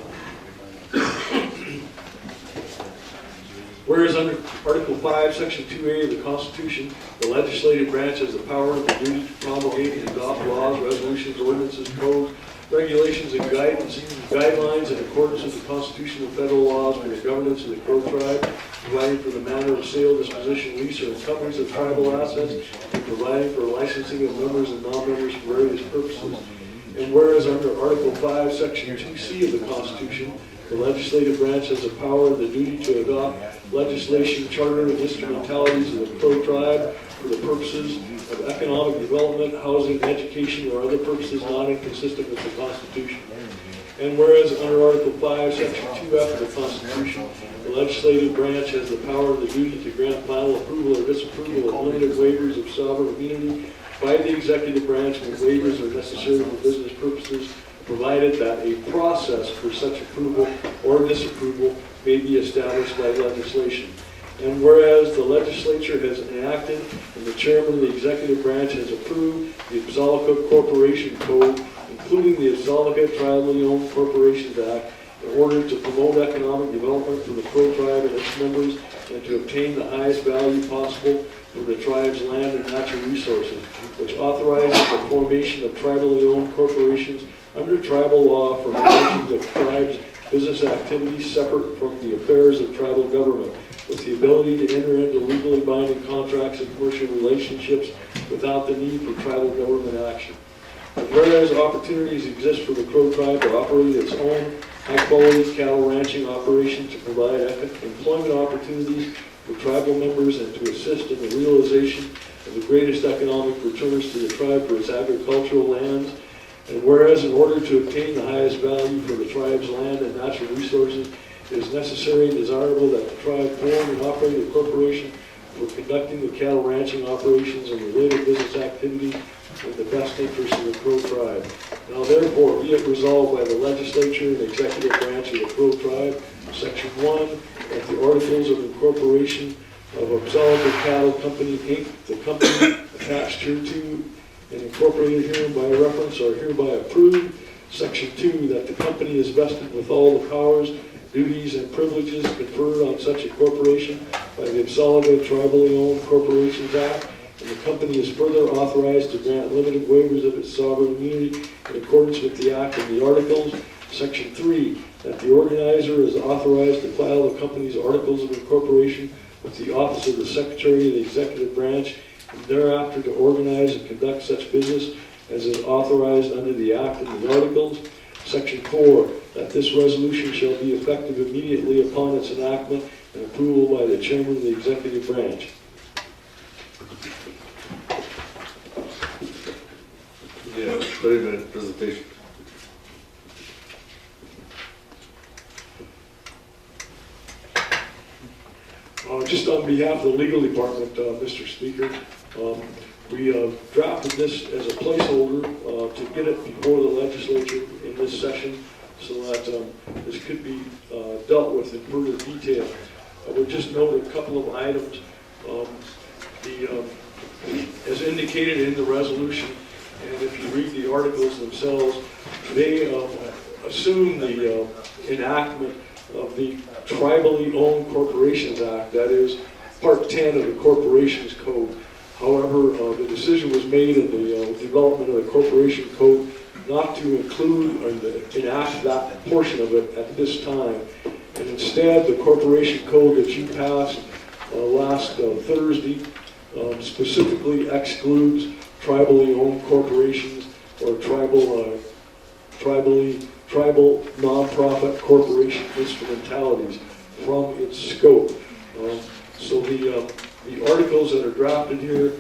Whereas under Article 5, Section 2A of the Constitution, the legislative branch has the power and the duty to promulgate and adopt laws, resolutions, ordinances, codes, regulations, and guidelines in accordance with the Constitution and federal laws for the governance of the Crow Tribe, providing for the manner of sale, disposition, lease, or recoveries of tribal assets, and providing for licensing of members and non-members for various purposes. And whereas under Article 5, Section 2C of the Constitution, the legislative branch has the power and the duty to adopt legislation, charter, and instrumentalities of the Crow Tribe for the purposes of economic development, housing, education, or other purposes not inconsistent with the Constitution. And whereas under Article 5, Section 2F of the Constitution, the legislative branch has the power and the duty to grant final approval or disapproval of limited waivers of sovereign immunity by the executive branch when waivers are necessary for business purposes, provided that a process for such approval or disapproval may be established by legislation. And whereas the legislature has enacted and the chairman of the executive branch has approved the Ipsalica Corporation Code, including the Ipsalica Tribally Owned Corporations Act, in order to promote economic development for the Crow Tribe and its members and to obtain the highest value possible for the tribe's land and natural resources, which authorizes the formation of tribally owned corporations under tribal law for managing the tribe's business activities separate from the affairs of tribal government, with the ability to enter into legally binding contracts and commercial relationships without the need for tribal government action. And whereas opportunities exist for the Crow Tribe to operate its own high-quality cattle ranching operation to provide employment opportunities for tribal members and to assist in the realization of the greatest economic returns to the tribe for its agricultural lands. And whereas in order to obtain the highest value for the tribe's land and natural resources, it is necessary and desirable that the tribe form and operate a corporation for conducting the cattle ranching operations and related business activities in the best interest of the Crow tribe. Now therefore, be it resolved by the legislature and executive branch of the Crow tribe, Section 1, that the articles of incorporation of Absolva Cattle Company, Inc., the company attached hereto and incorporated herein by reference are hereby approved. Section 2, that the company is vested with all the powers, duties, and privileges conferred on such a corporation by the Absolva Tribally Owned Corporations Act, and the company is further authorized to grant limited waivers of its sovereign immunity in accordance with the Act and the Articles. Section 3, that the organizer is authorized to file the company's articles of incorporation with the office of the Secretary of the Executive Branch, and thereafter to organize and conduct such business as is authorized under the Act and the Articles. Section 4, that this resolution shall be effective immediately upon its enactment and approval by the Chairman of the Executive Branch. Yeah, 30-minute presentation. Just on behalf of the legal department, Mr. Speaker, we drafted this as a placeholder to get it before the legislature in this session so that this could be dealt with in further detail. I would just note a couple of items. As indicated in the resolution, and if you read the articles themselves, they assume the enactment of the Tribally Owned Corporations Act, that is Part 10 of the Corporations Code. However, the decision was made in the development of the Corporation Code not to include or enact that portion of it at this time. And instead, the Corporation Code that you passed last Thursday specifically excludes tribally owned corporations or tribal nonprofit corporation instrumentalities from its scope. So the articles that are drafted here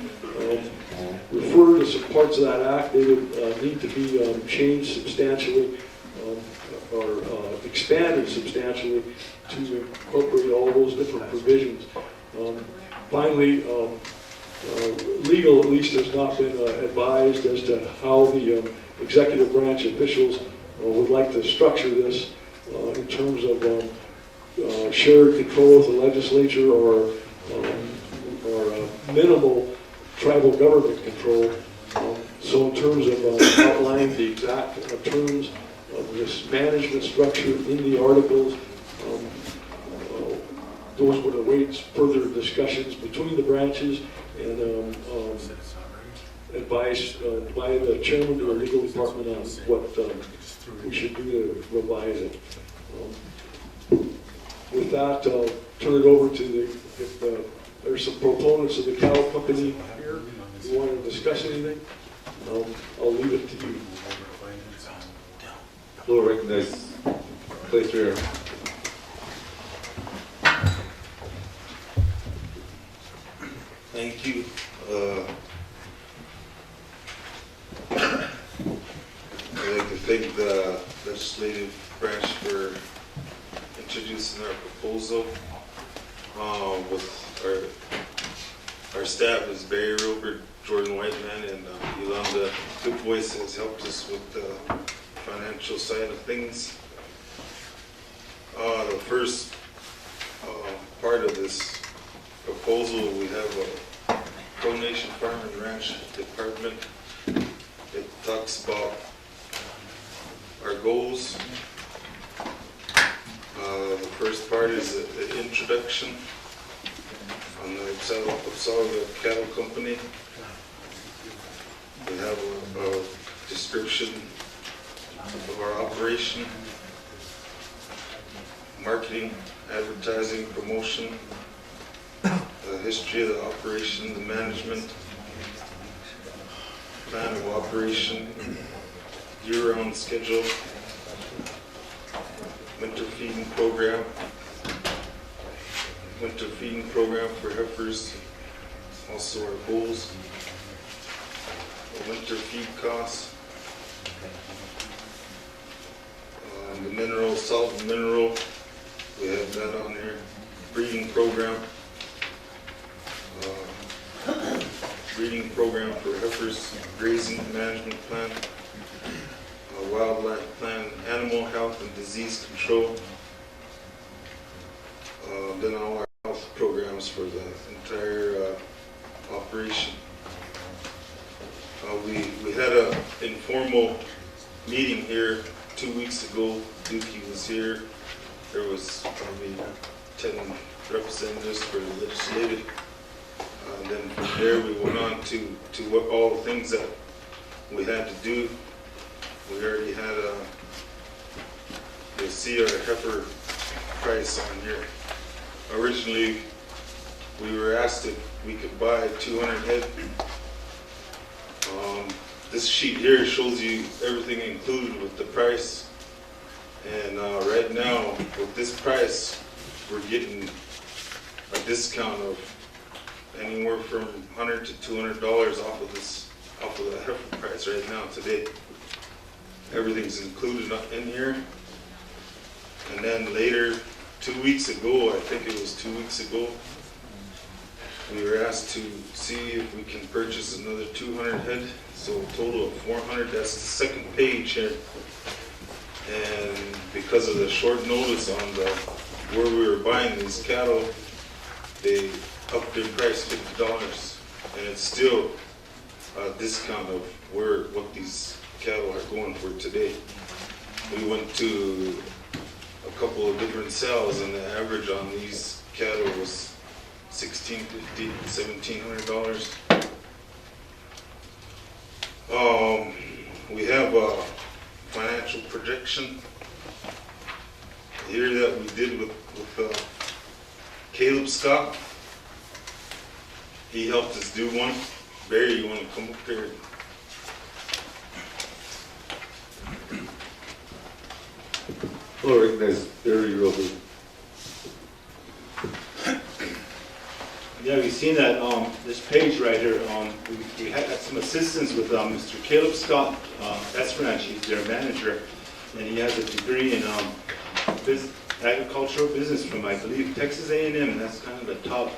refer to some parts of that act. They would need to be changed substantially or expanded substantially to incorporate all those different provisions. Finally, legal at least has not been advised as to how the executive branch officials would like to structure this in terms of shared control with the legislature or minimal tribal government control. So in terms of outlining the exact terms of this management structure in the articles, those would await further discussions between the branches and advice by the chairman to the legal department on what we should do to revise it. With that, I'll turn it over to if there's some proponents of the cattle company here who want to discuss anything, I'll leave it to you. We'll recognize place here. Thank you. I'd like to thank the legislative branch for introducing our proposal. With our staff is Barry Roper, Jordan Whiteman, and Yolanda Goodvoice has helped us with the financial side of things. The first part of this proposal, we have a Crow Nation Farm and Ranch Department. It talks about our goals. The first part is the introduction on the Absolva Cattle Company. We have a description of our operation, marketing, advertising, promotion, the history of the operation, the management, plan of operation, year-round schedule, winter feeding program for heifers, also our goals, the winter feed costs, the mineral, salt and mineral, we have that on there, breeding program, breeding program for heifers, grazing management plan, wildlife plan, animal health and disease control, then all our health programs for the entire operation. We had an informal meeting here 2 weeks ago. Dookie was here. There was probably 10 representatives for the legislative. Then from there we went on to what all the things that we had to do. We already had you'll see our heifer price on here. Originally, we were asked if we could buy 200 head. This sheet here shows you everything included with the price. And right now, with this price, we're getting a discount of anywhere from $100 to $200 off of the heifer price right now today. Everything's included in here. And then later, 2 weeks ago, I think it was 2 weeks ago, we were asked to see if we can purchase another 200 head, so a total of 400. That's the second page here. And because of the short notice on where we were buying these cattle, they upped their price $50, and it's still a discount of what these cattle are going for today. We went to a couple of different sales, and the average on these cattle was $1,650, $1,700. We have a financial projection here that we did with Caleb Scott. He helped us do one. Barry, you want to come up here? I'll recognize Barry real quick. Yeah, we've seen that, this page right here, we had some assistance with Mr. Caleb Scott, Ranch. He's their manager, and he has a degree in agricultural business from, I believe, Texas A&M, and that's kind of the top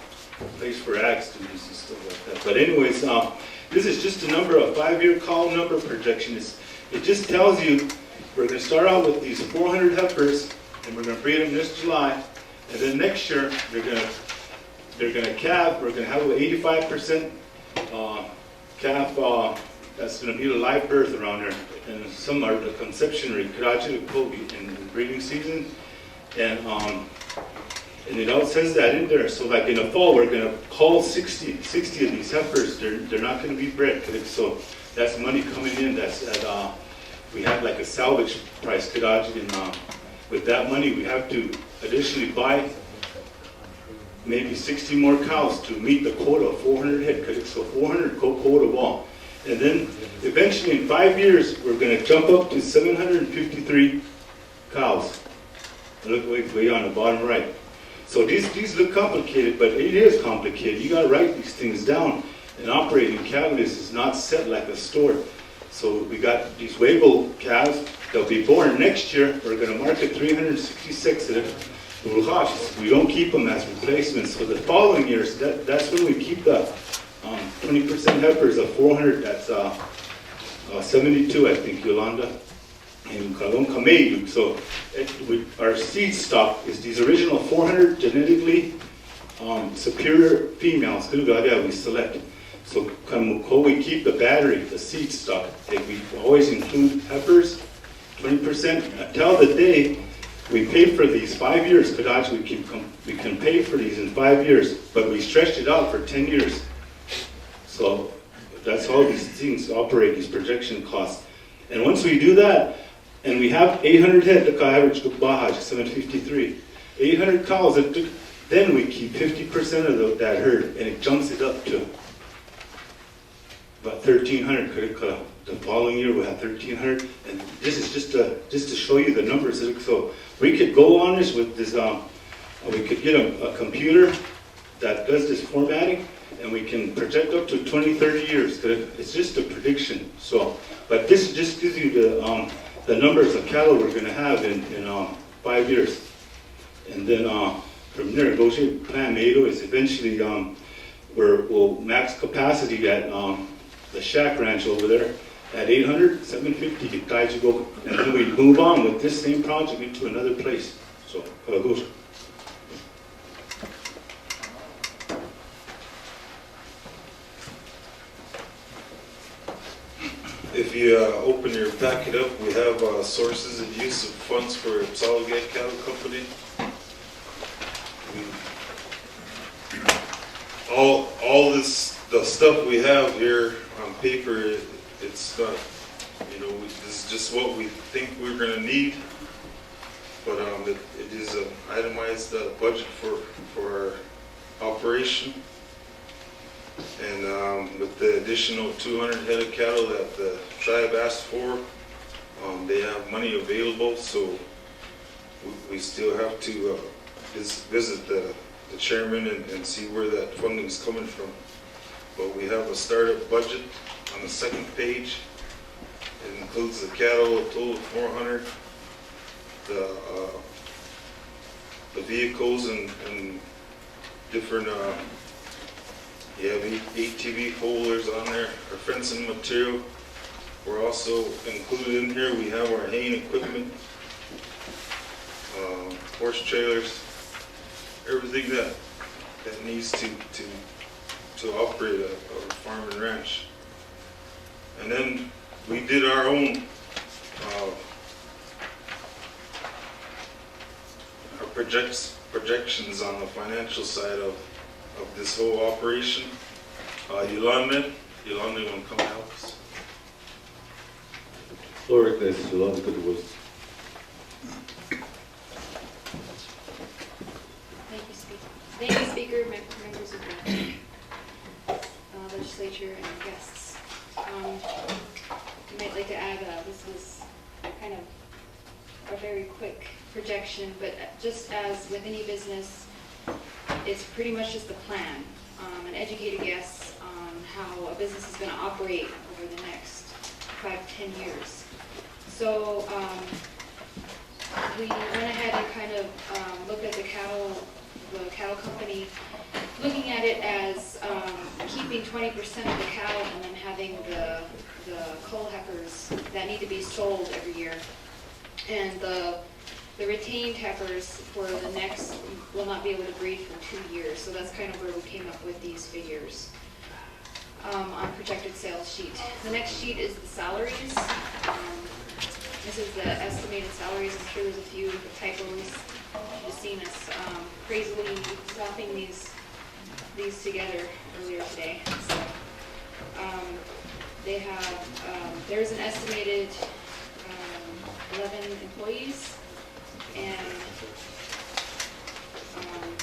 place for ag students and stuff like that. But anyways, this is just a number, a 5-year call number projection. It just tells you we're going to start out with these 400 heifers, and we're going to breed them this July, and then next year they're going to calve. We're going to have an 85% calf. That's going to be the live birth around there, and some are the conception rate, Karachi Kobe, in the breeding season, and it all says that in there. So like in the fall, we're going to call 60 of these heifers. They're not going to be bred, so that's money coming in. That's at we have like a salvage price, Karachi, and with that money, we have to additionally buy maybe 60 more cows to meet the quota of 400 head, so 400 quota wall. And then eventually in 5 years, we're going to jump up to 753 cows. Look way on the bottom right. So these look complicated, but it is complicated. You got to write these things down. And operating catalyst is not set like a store. So we got these Weibull calves. They'll be born next year. We're going to market 366 of them. We don't keep them as replacements. So the following years, that's when we keep the 20% heifers of 400. That's 72, I think, Yolanda, and Kalon Kameidu. So our seed stock is these original 400 genetically superior females. We select. So we keep the battery, the seed stock. We always include heifers, 20%. Until the day we pay for these 5 years. We can pay for these in 5 years, but we stretched it out for 10 years. So that's how these things operate, these projection costs. And once we do that, and we have 800 head, the average Bahaj, 753, 800 cows, then we keep 50% of that herd, and it jumps it up to about 1,300. The following year we'll have 1,300, and this is just to show you the numbers. So we could go on this with this. We could get a computer that does this formatting, and we can project up to 20, 30 years. It's just a prediction. So, but this just gives you the numbers of cattle we're going to have in 5 years, and then from there, Goshen Plan Mado is eventually we'll max capacity at, the Shack Ranch over there at 800, 750 Kajigo, and then we move on with this same project into another place. So, good. If you open your packet up, we have sources and use of funds for Solid Cattle Company. All this, the stuff we have here on paper, it's not, this is just what we think we're gonna need. But it is an itemized budget for our operation. And with the additional 200 head of cattle that the tribe asked for, they have money available, so we still have to visit the chairman and see where that funding is coming from. But we have a startup budget on the second page. It includes the cattle, a total of 400, the vehicles and different, you have ATV holders on there, our fencing material. We're also included in here, we have our haying equipment, horse trailers, everything that needs to operate a farm and ranch. And then we did our own our projections on the financial side of this whole operation. Yolanda, want to come help us? I'll recognize Yolanda because it was. Thank you, Speaker, members of the legislature and guests. You might like to add, this is kind of a very quick projection, but just as with any business, it's pretty much just a plan, and educate a guest on how a business is going to operate over the next 5-10 years. So we went ahead and kind of looked at the cattle company, looking at it as keeping 20% of the cattle and then having the cull heifers that need to be sold every year. And the retained heifers for the next will not be able to breed for 2 years. So that's kind of where we came up with these figures on projected sales sheet. The next sheet is the salaries. This is the estimated salaries. I'm sure there's a few typos. You've seen us crazily slapping these together earlier today. So they have, there's an estimated 11 employees, and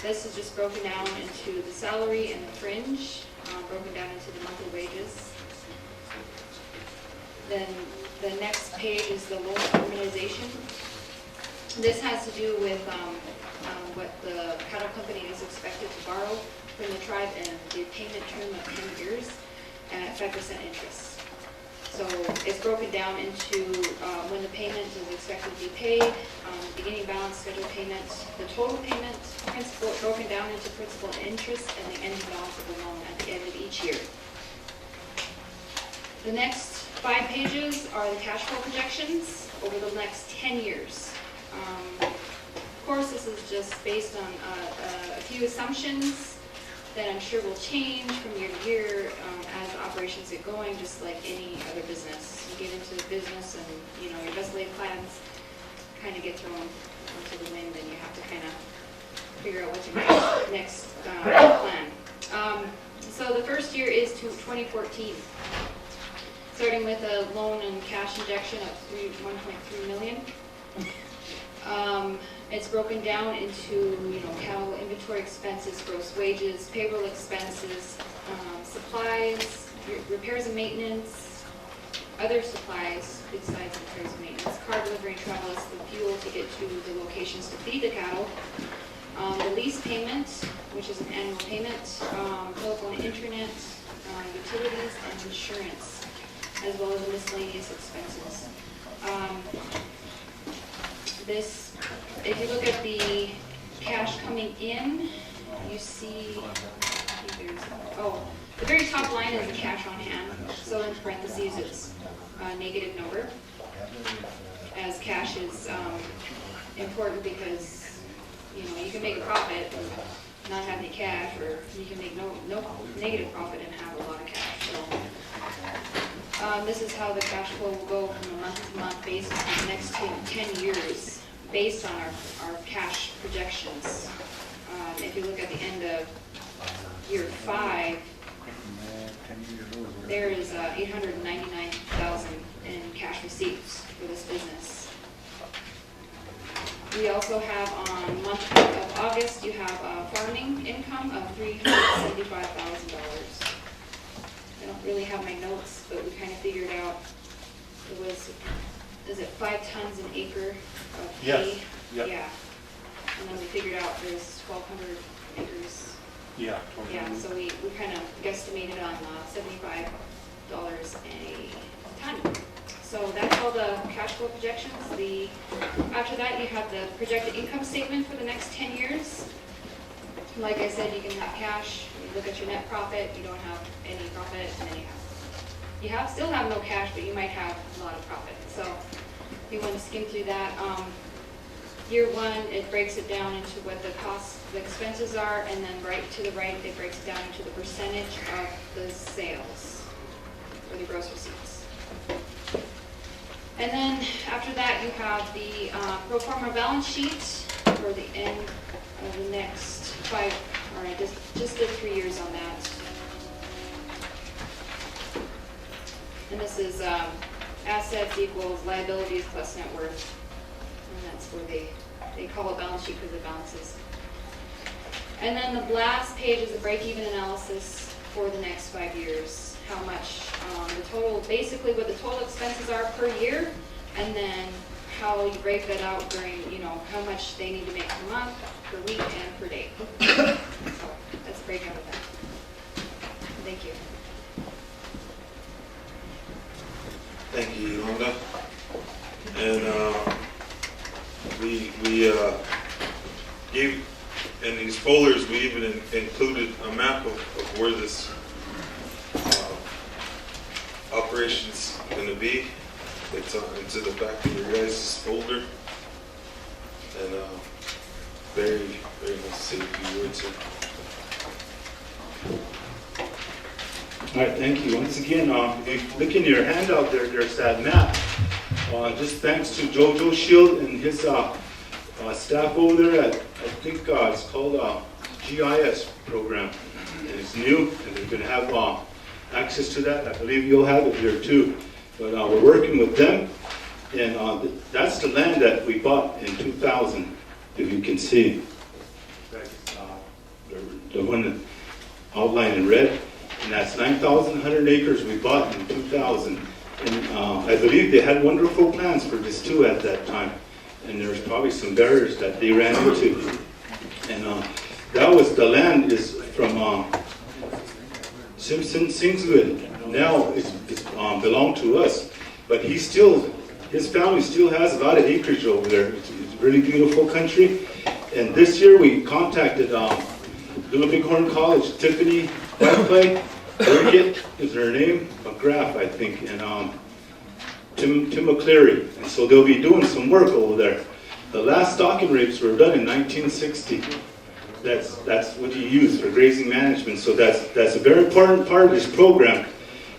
this is just broken down into the salary and the fringe, broken down into the monthly wages. Then the next page is the loan organization. This has to do with what the cattle company is expected to borrow from the tribe and the payment term of 10 years at 5% interest. So it's broken down into when the payment is expected to be paid, beginning balance, scheduled payment, the total payment, principal, broken down into principal and interest, and the ending balance of the loan at the end of each year. The next 5 pages are the cash flow projections over the next 10 years. Of course, this is just based on a few assumptions that I'm sure will change from year to year as operations get going, just like any other business. You get into the business and, your best laid plans kind of get thrown into the wind, and you have to kind of figure out what your next plan. So the first year is to 2014, starting with a loan and cash injection of $1.3 million. It's broken down into, cattle inventory expenses, gross wages, payroll expenses, supplies, repairs and maintenance, other supplies besides repairs and maintenance, car delivery and travel, the fuel to get to the locations to feed the cattle, the lease payment, which is an annual payment, telephone and internet, utilities, and insurance, as well as miscellaneous expenses. If you look at the cash coming in, you see the very top line is the cash on hand, so in parentheses, it's a negative number, as cash is important because, you know, you can make a profit and not have any cash, or you can make no negative profit and have a lot of cash. So this is how the cash flow will go from a month-to-month basis for the next 10 years, based on our cash projections. If you look at the end of year 5, there is $899,000 in cash receipts for this business. We also have on month of August, you have farming income of $375,000. I don't really have my notes, but we kind of figured out it was, is it 5 tons an acre of hay? Yep. Yeah. And then we figured out there's 1,200 acres. Yeah. Yeah, so we kind of guesstimated on $75 a ton. So that's all the cash flow projections. After that, you have the projected income statement for the next 10 years. Like I said, you can have cash. You look at your net profit, you don't have any profit, and then you still have no cash, but you might have a lot of profit. So if you want to skim through that, year 1, it breaks it down into what the expenses are, and then right to the right, it breaks it down into the percentage of the sales, or the gross receipts. And then after that, you have the pro forma balance sheet for the end of the next 5, all right, just the 3 years on that. And this is assets equals liabilities plus net worth. And that's where they call it balance sheet because it balances. And then the last page is the break-even analysis for the next 5 years. How much the total, basically what the total expenses are per year, and then how you break that out during, you know, how much they need to make per month, per week, and per day. So that's a breakout of that. Thank you. Thank you, Yolanda. And we gave, in these folders, we even included a map of where this operation's going to be. It's into the back of your guys' folder. And very, very much to say a few words here. All right, thank you. Once again, if you look in your handout there's that map. Just thanks to Jojo Shield and his staff over there at, I think it's called GIS program. And it's new, and they're going to have access to that. I believe you'll have it here too. But we're working with them, and that's the land that we bought in 2000, if you can see. The one that outlined in red, and that's 9,100 acres we bought in 2000. And I believe they had wonderful plans for this too at that time. And there's probably some barriers that they ran into. And that was, the land is from Simpson Singswood. Now it's belonged to us. But his family still has a lot of acreage over there. It's a really beautiful country. And this year we contacted Little Bighorn College, Tiffany Barclay, Birgit is her name, McGrath, I think, and Tim McCleary. And so they'll be doing some work over there. The last stocking rapes were done in 1960. That's what you use for grazing management. So that's a very important part of this program.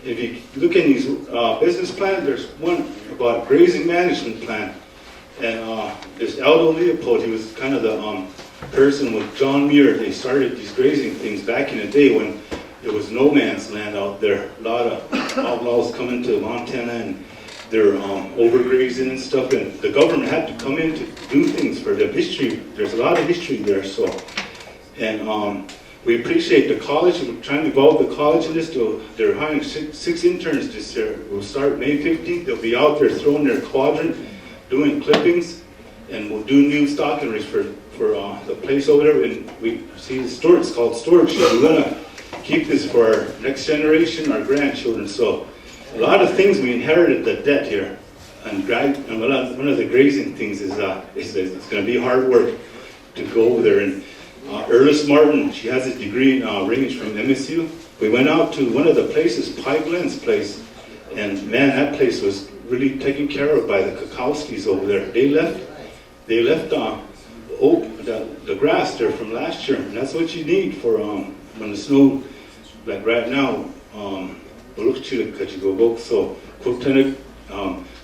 If you look in these business plans, there's one about grazing management plan. And there's Aldo Leopold. He was kind of the person with John Muir. They started these grazing things back in the day when there was no man's land out there. A lot of outlaws coming to Montana and they're overgrazing and stuff. And the government had to come in to do things for the history. There's a lot of history there. So, and we appreciate the college. We're trying to involve the college in this. They're hiring six interns this year. We'll start May 15th. They'll be out there throwing their quadrant, doing clippings, and we'll do new stocking rates for the place over there. And we see the store. It's called Storage. We're gonna keep this for our next generation, our grandchildren. So a lot of things we inherited the debt here. And one of the grazing things is it's going to be hard work to go over there. And Ernest Martin, she has a degree in range from MSU. We went out to one of the places, Pi Glenn's place, and man, that place was really taken care of by the Kakowskis over there. They left the grass there from last year, and that's what you need for when the snow, like right now, so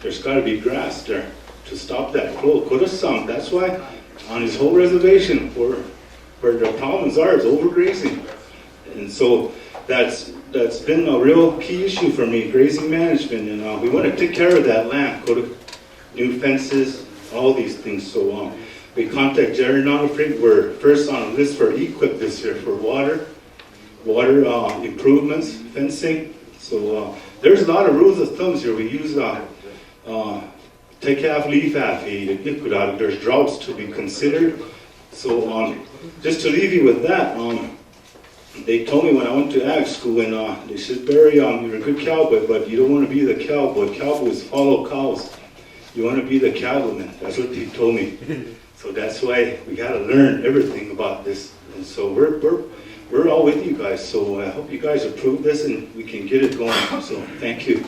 there's got to be grass there to stop that flow. That's why on his whole reservation, where the problems are is overgrazing, and so that's been a real key issue for me, grazing management, and we want to take care of that land, go to new fences, all these things. So we contact Jerry Nonafric. We're first on a list for EQIP this year for water improvements, fencing. So there's a lot of rules of thumbs here. We use take half, leave half. There's droughts to be considered. So just to leave you with that, they told me when I went to ag school, and they said, Barry, you're a good cowboy, but you don't want to be the cowboy. Cowboys follow cows. You want to be the cattleman. That's what they told me. So that's why we got to learn everything about this. And so we're all with you guys. So I hope you guys approve this and we can get it going. So thank you.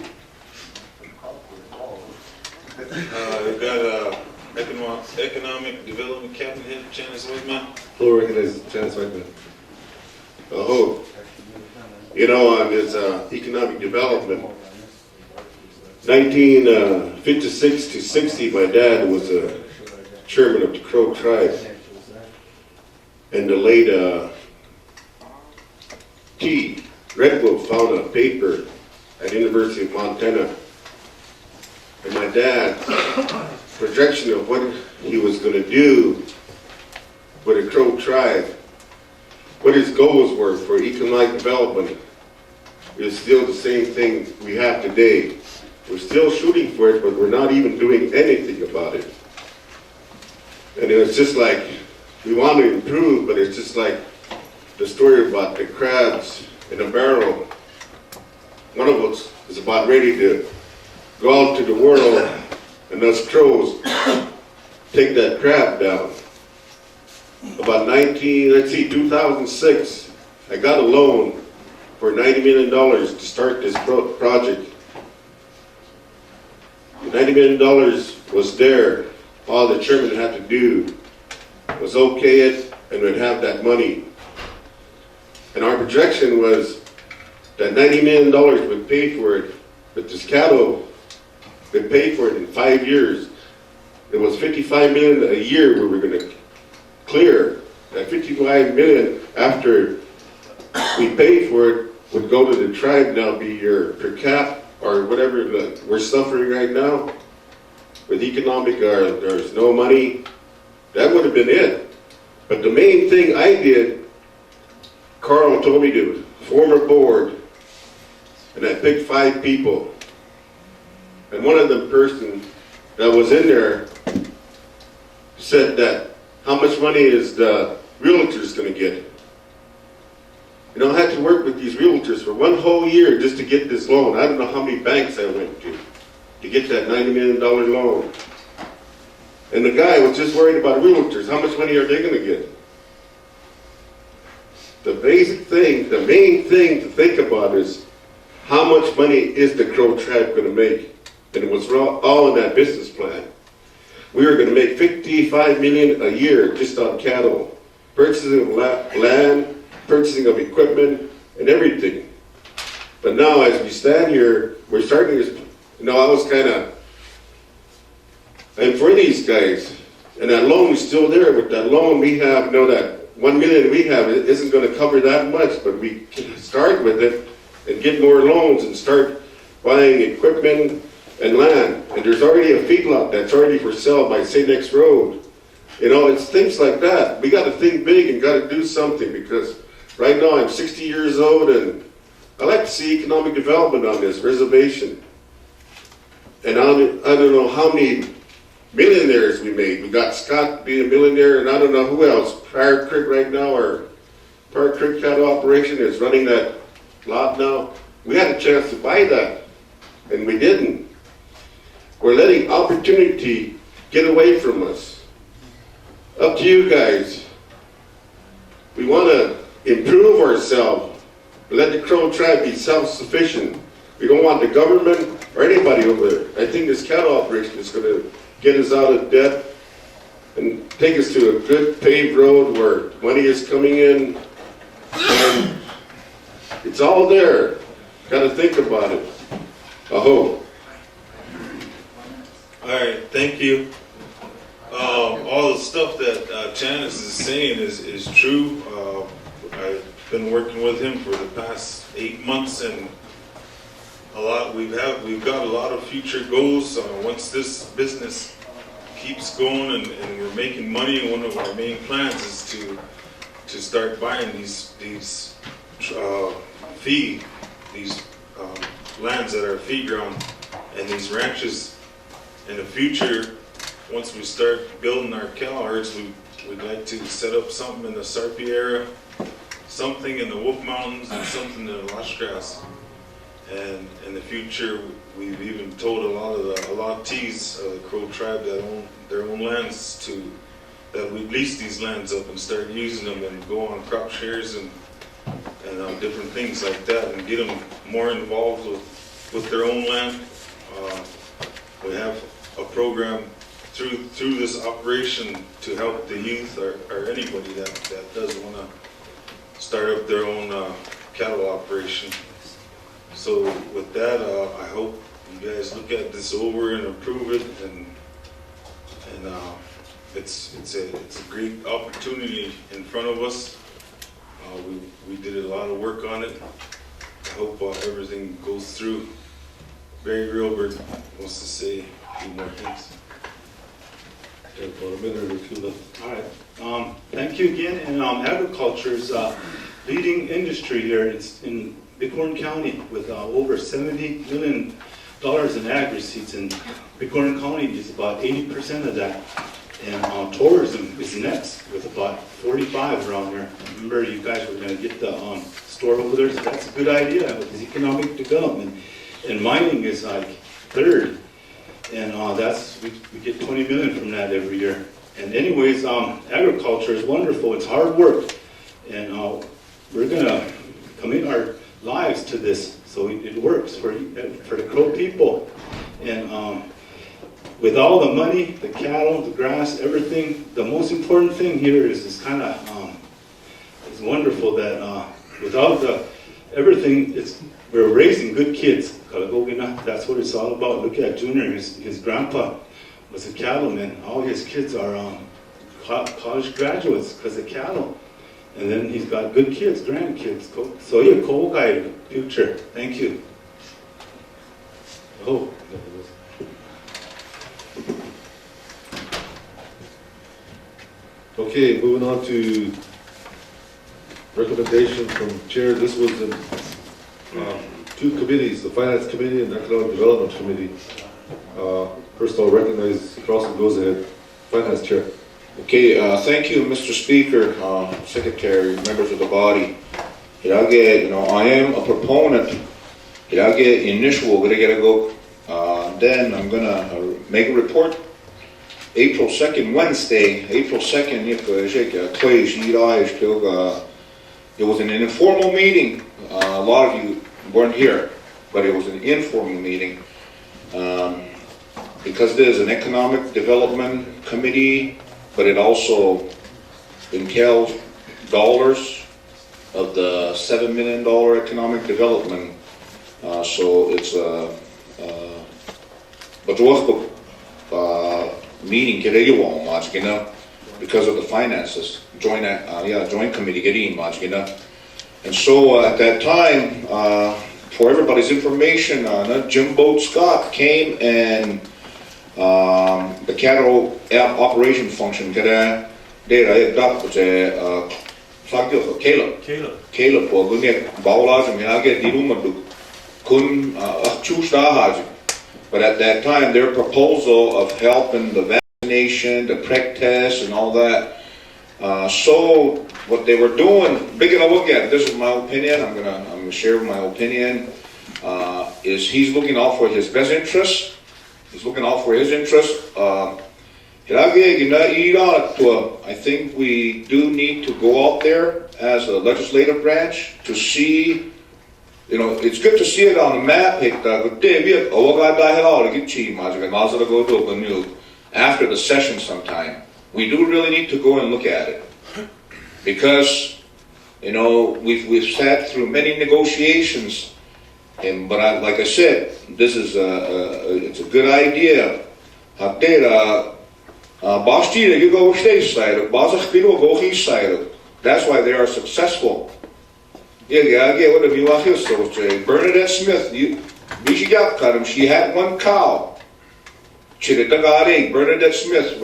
We've got Economic Development Cabinet Head, Janice Whitman. Floor recognizes Janice Whitman. Oh, you know, on this economic development, 1956 to 60, my dad was a chairman of the Crow tribe, and the late T. Redwood found a paper at University of Montana, and my dad's projection of what he was going to do with the Crow tribe, what his goals were for economic development, is still the same thing we have today. We're still shooting for it, but we're not even doing anything about it. And it's just like, we want to improve, but it's just like the story about the crabs in a barrel. One of us is about ready to go out to the world, and us crows take that crab down. About 2006, I got a loan for $90 million to start this project. The $90 million was there. All the chairman had to do was okay it, and we'd have that money. And our projection was that $90 million would pay for it, but this cattle would pay for it in 5 years. It was $55 million a year we were going to clear. That $55 million after we paid for it would go to the tribe, now be your per cap or whatever we're suffering right now with economic, there's no money. That would have been it. But the main thing I did, Carl told me to form a board, and I picked 5 people. And one of the person that was in there said that, how much money is the realtors going to get? You know, I had to work with these realtors for 1 whole year just to get this loan. I don't know how many banks I went to get that $90 million loan. And the guy was just worried about realtors. How much money are they going to get? The basic thing, the main thing to think about is how much money is the Crow tribe going to make? And it was all in that business plan. We were going to make $55 million a year just on cattle, purchasing of land, purchasing of equipment, and everything. But now, as we stand here, we're starting to, I was kind of, and for these guys, and that loan is still there. With that loan we have, that $1 million we have isn't going to cover that much, but we can start with it and get more loans and start buying equipment and land. And there's already a feedlot that's already for sale by St. X Road. It's things like that. We got to think big and got to do something, because right now I'm 60 years old and I like to see economic development on this reservation. And I don't know how many millionaires we made. We got Scott being a millionaire, and I don't know who else. Park Creek right now, or Park Creek Cattle Operation is running that lot now. We had a chance to buy that, and we didn't. We're letting opportunity get away from us. Up to you guys. we want to improve ourselves. Let the Crow tribe be self-sufficient. We don't want the government or anybody over there. I think this cattle operation is going to get us out of debt and take us to a good paved road where money is coming in. And it's all there. Got to think about it. Aho. All right, thank you. All the stuff that Janice is saying is true. I've been working with him for the past 8 months, and we've got a lot of future goals. Once this business keeps going and we're making money, one of our main plans is to start buying these lands that are feed ground and these ranches. In the future, once we start building our cattle herds, we'd like to set up something in the Sarpy area, something in the Wolf Mountains, and something in the Lush Grass. And in the future, we've even told a lot of the allottees of the Crow tribe that own their own lands that we lease these lands up and start using them and go on crop shares and different things like that, and get them more involved with their own land. We have a program through this operation to help the youth or anybody that does want to start up their own cattle operation. So with that, I hope you guys look at this over and approve it, and it's a great opportunity in front of us. We did a lot of work on it. I hope everything goes through. Barry Gilbert wants to say a few more things. About a minute or two left. All right. Thank you again. And agriculture is leading industry here. It's in Bighorn County with over $70 million in ag receipts, and Bighorn County is about 80% of that. And tourism is next with about 45 around there. Remember, you guys were going to get the store over there, so that's a good idea with economic development. And mining is like third, and we get 20 million from that every year. And anyways, agriculture is wonderful. It's hard work, and we're going to commit our lives to this, so it works for the Crow people. And with all the money, the cattle, the grass, everything, the most important thing here is this kind of, it's wonderful that without everything, we're raising good kids. That's what it's all about. Look at Junior, his grandpa was a cattleman. All his kids are college graduates because of cattle. And then he's got good kids, grandkids. So yeah, cool guy, future. Thank you. Oh. Okay, moving on to recommendation from chair. This was in two committees, the Finance Committee and Economic Development Committee. First I'll recognize Carlson goes ahead. Finance Chair. Okay, thank you, Mr. Speaker, Secretary, members of the body. I am a proponent. Then I'm gonna make a report. April 2nd, Wednesday, April 2nd, it was an informal meeting. A lot of you weren't here, but it was an informal meeting. Because there's an economic development committee, but it also entails dollars of the $7 million economic development. So it's a meeting because of the finances. Joint committee getting and so at that time, for everybody's information, Jim Boat Scott came and the cattle operation function Caleb but at that time their proposal of helping the vaccination, the preg test and all that, so what they were doing, this is my opinion, I'm gonna share my opinion, is he's looking out for his best interest. He's looking out for his interest. I think we do need to go out there as a legislative branch to see, you know, it's good to see it on the map. After the session sometime, we do really need to go and look at it. Because, you know, we've sat through many negotiations, but like I said, this is it's a good idea. That's why they are successful. Bernadette Smith, she had one cow. Bernadette Smith,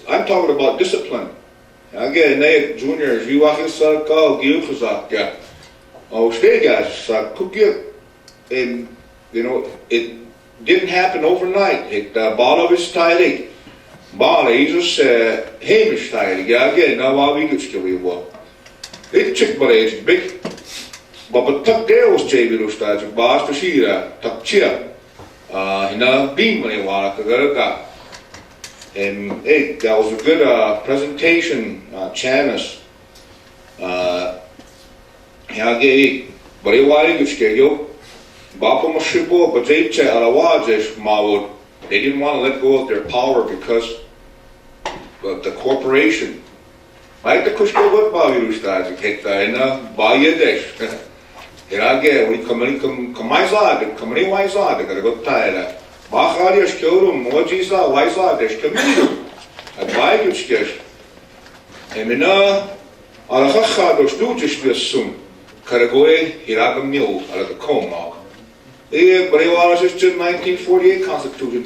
I'm talking about discipline. Again, juniors, you walk inside, call, give us a and you know, it didn't happen overnight. It ball of his tiling. Ball Jesus Hamish tiling. Again, now while we could still be one. It chick but age big. But tuck there was JB Rustage, Bas to Shira, tuck cheer. In a beam when he walked. And hey, that was a good presentation, Chanis. But he wanted to get you. They didn't want to let go of their power because of the corporation. Like the Kushko got Bavi started, hit the Bayadesh. Here again, we come in, come my side, come in, my side, they got a good tire. Bacharias Kurum, Mojisa, Waisa, there's community. At Bayadesh. And Mina, Alacha, those two just be assumed. Karagoy, Hiragam Mule, at the Comark. But it was just 1948 Constitution.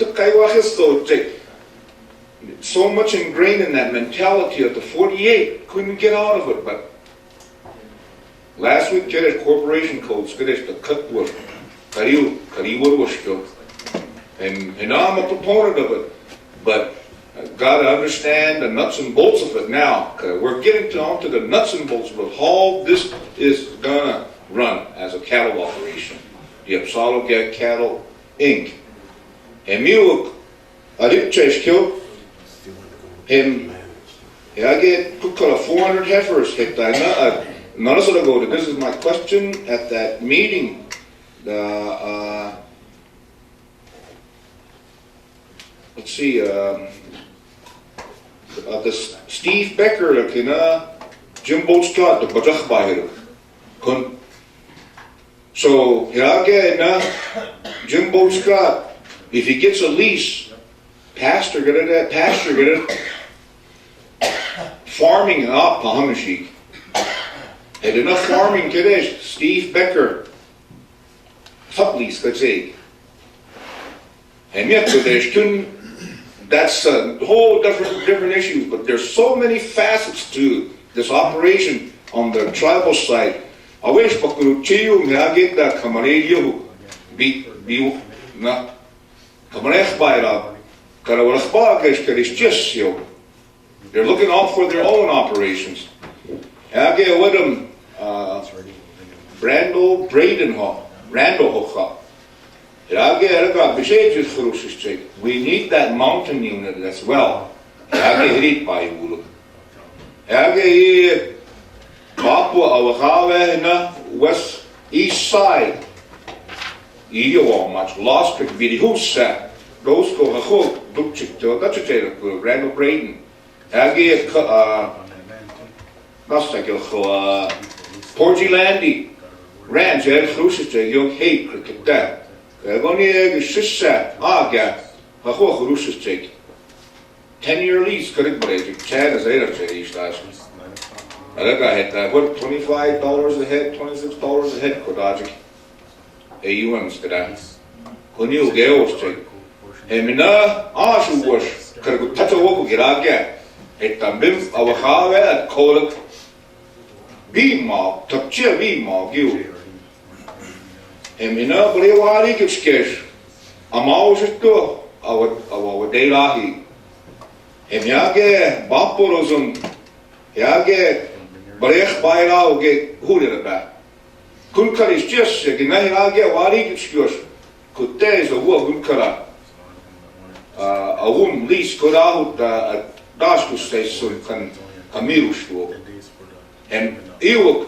So much ingrained in that mentality of the 48, couldn't get out of it. But last week, the corporation codes, the cut work, and I'm a proponent of it. But I've got to understand the nuts and bolts of it now. We're getting down to the nuts and bolts of how this is gonna run as a cattle operation. The Apsalo Get Cattle Inc. And Milk, I didn't chase kill him. I get 400 heifers. None of them go to. This is my question at that meeting. Let's see. The Steve Becker, Jim Boat Scott, the Bajak Bahir. So, here again, Jim Boat Scott, if he gets a lease, pasture get it, farming up Pahamashik. And enough farming today, Steve Becker, top lease, let's say. And yet, that's a whole different issue, but there's so many facets to this operation on the tribal side. I wish Pakuruchiu Nagit that Kamareyu be na Kamarech Baira Karawakbagish Karishis. They're looking out for their own operations. Age with them Brando Bradenhoff, Randall Hocha. We need that mountain unit as well. Papua Awakawe west east side. Iyo much lost pick video set. Those go a hook, Dukchik to Dutchate, Randall Braden. Age Porgy Landy. Ranch, Cruciate, you hate cricket that. Egonieg is Shisha, Aga, Haho Cruciate. 10-year lease, correct, but Chad is 8 of each last. I had what, $25 a head, $26 a head, Kodajik. AUMs to that. Kunil Gales check. And Mina, Ashu wash, Karagu get out get. At the Bim Awahave at Kolak. Beam-mob, Tapchia beam-mob, you. And Mina, Brewari gets cash. I'm always at go. awa deilahi. He meage baporosum, heage barech baila oge huliraba. Kunkaris just ginai age wari gitskios. Kutte so ua kunkara. Awum lis kodahut daskustation kan kamirustu. En iuk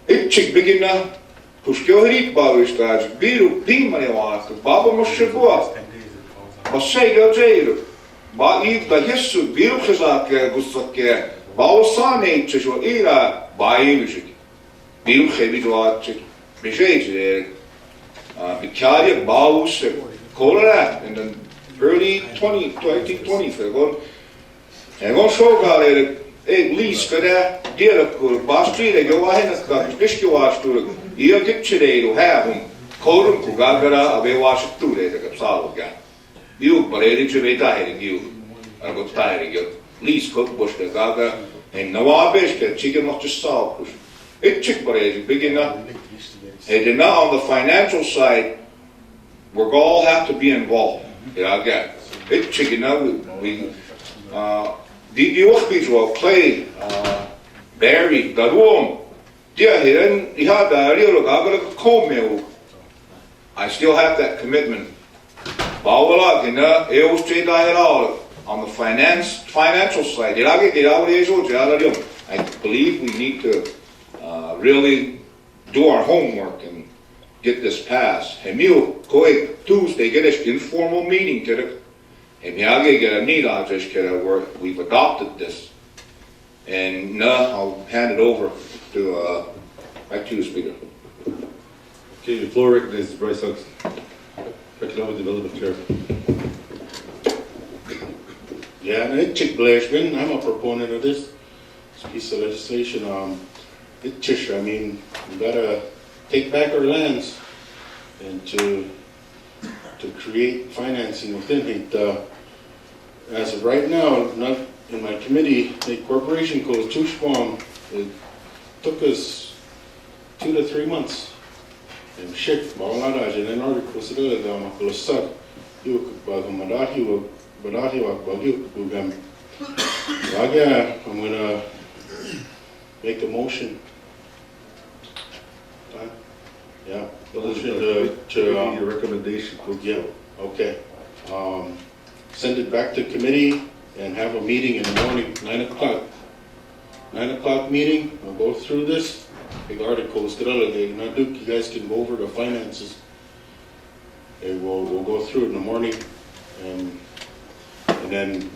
itchik beginna kuskiohrit bavistаж biru pimani vaat baba moshegua. Bassei gojeiru. Ba iuk da hessu biru khizak gustakke baosane itchjo ira bailushik. Biru khebidwaat bejej Bikaria Baus Colorado in the early 2020s. En gewoon zo gaan er least kada deel kur bastri de go ahen as ka fiske was tu hier gibt je de have korum ku gagara ave was tu de ka salo ga you parede je veta her you argo tare ge least ko bosh de gaga en nawabes ke chicken noch to sal it chick parede beginner. And now on the financial side, we all have to be involved. Yeah, again, it's chicken now. We the workers will play Barry, the room. Dear here, you have the real come. I still have that commitment. On the financial side, I believe we need to really do our homework and get this passed. Tuesday get us informal meeting where we've adopted this. And now I'll hand it over to back to you, Speaker. Okay, the floor recognizes Bryce Huggs, Economic Development Chair. Yeah, and I'm a proponent of this piece of legislation. I mean, we gotta take back our lands and to create financing within it. As of right now, not in my committee, the corporation code Tushpong, it took us 2 to 3 months. And shit, Bawalada, and then article Sida, the Makulosat, you Bagumadahi, Badahi, Bagum. I'm gonna make a motion. Yeah, Your recommendation. yeah, okay. Send it back to committee and have a meeting in the morning, 9 o'clock. 9 o'clock meeting, we'll go through this. Big articles, you guys can go over the finances. And we'll go through it in the morning. And then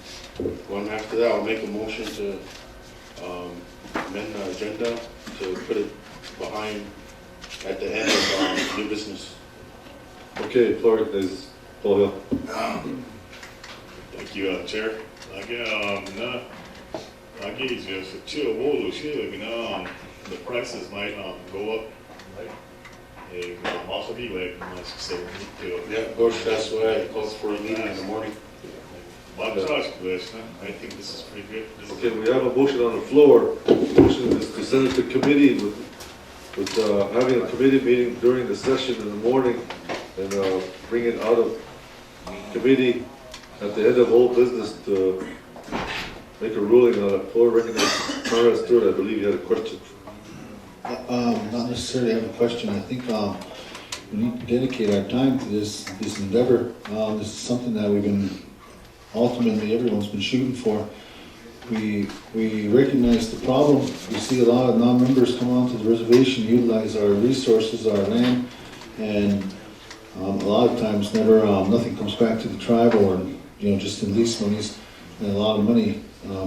one after that, I'll make a motion to amend the agenda to put it behind at the end of new business. Okay, floor recognizes Paul Hill. Thank you, Chair. The prices might go up. Yeah, Bush, that's why I called for a meeting in the morning. I think this is pretty good. Okay, we have a motion on the floor. The motion is to send it to committee with having a committee meeting during the session in the morning and bring it out of committee at the end of old business to make a ruling on it. Floor recognizes Conrad Stewart. I believe you had a question. Not necessarily have a question. I think we need to dedicate our time to this endeavor. This is something that we've been, ultimately everyone's been shooting for. We recognize the problem. We see a lot of non-members come onto the reservation, utilize our resources, our land, and a lot of times nothing comes back to the tribe, or just in lease monies, and a lot of money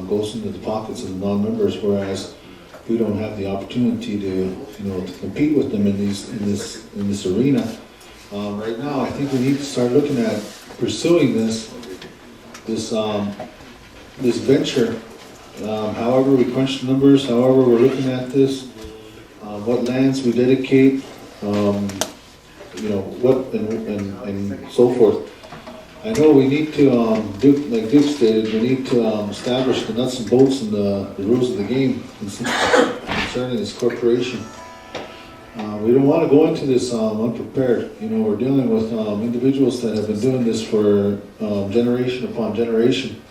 goes into the pockets of the non-members, whereas we don't have the opportunity to compete with them in this arena. Right now, I think we need to start looking at pursuing this venture. However we crunch the numbers, however we're looking at this, what lands we dedicate, what and so forth. I know we need to, like Duke stated, we need to establish the nuts and bolts and the rules of the game concerning this corporation. We don't wanna go into this, unprepared. You know, we're dealing with, individuals that have been doing this for, generation upon generation.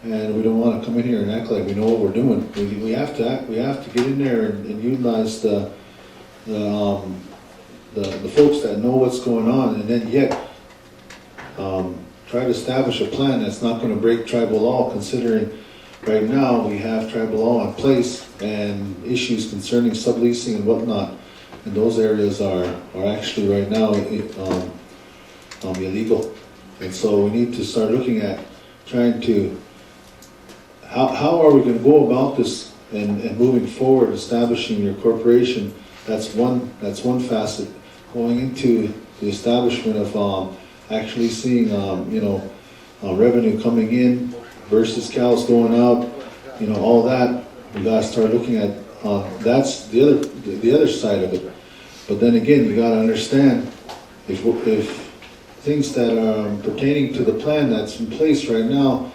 And we don't wanna come in here and act like we know what we're doing. We have to act, we have to get in there and utilize the folks that know what's going on, and then yet, try to establish a plan that's not gonna break tribal law, considering right now we have tribal law in place and issues concerning subleasing and whatnot. And those areas are actually right now, illegal. And so we need to start looking at trying to, how are we gonna go about this and moving forward, establishing your corporation? That's one facet. Going into the establishment of, actually seeing, revenue coming in versus cows going out, all that, we gotta start looking at, that's the other side of it. But then again, you gotta understand, if things that are pertaining to the plan that's in place right now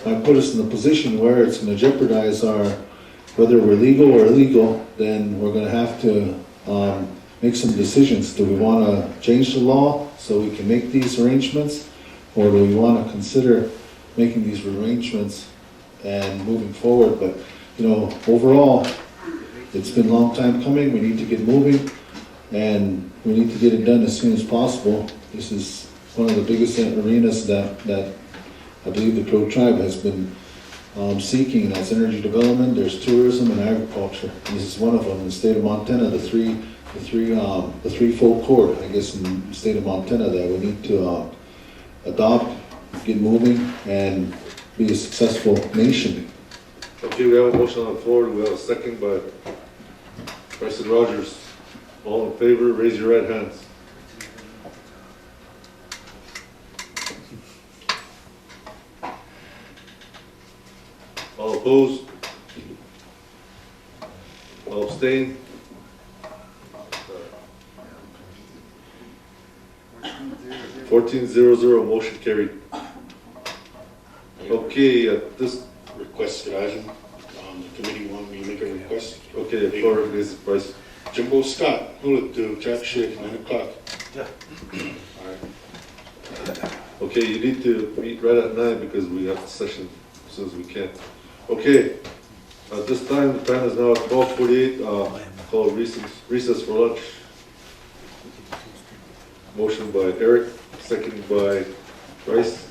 might put us in a position where it's gonna jeopardize whether we're legal or illegal, then we're gonna have to, make some decisions. Do we wanna change the law so we can make these arrangements? Or do we wanna consider making these arrangements and moving forward? But, overall, it's been a long time coming. We need to get moving, and we need to get it done as soon as possible. This is one of the biggest arenas that I believe the Crow Tribe has been seeking, and that's energy development. There's tourism and agriculture. This is one of them in the state of Montana. The threefold cord, I guess, in the state of Montana that we need to adopt, get moving, and be a successful nation. Okay, we have a motion on the floor, we have a second by President Rogers. All in favor, raise your right hands. All opposed? All abstained? 14-0-0, motion carried. Okay, this, Request, Rajan. The committee wanted me to make a request. okay, the floor is Bryce. Jimbo Scott, hold it to traffic shake, 9 o'clock. Yeah. All right. Okay, you need to meet right at 9 because we have the session as soon as we can. Okay, at this time, the time is now 12:48, call recess for lunch. Motion by Eric, second by Bryce.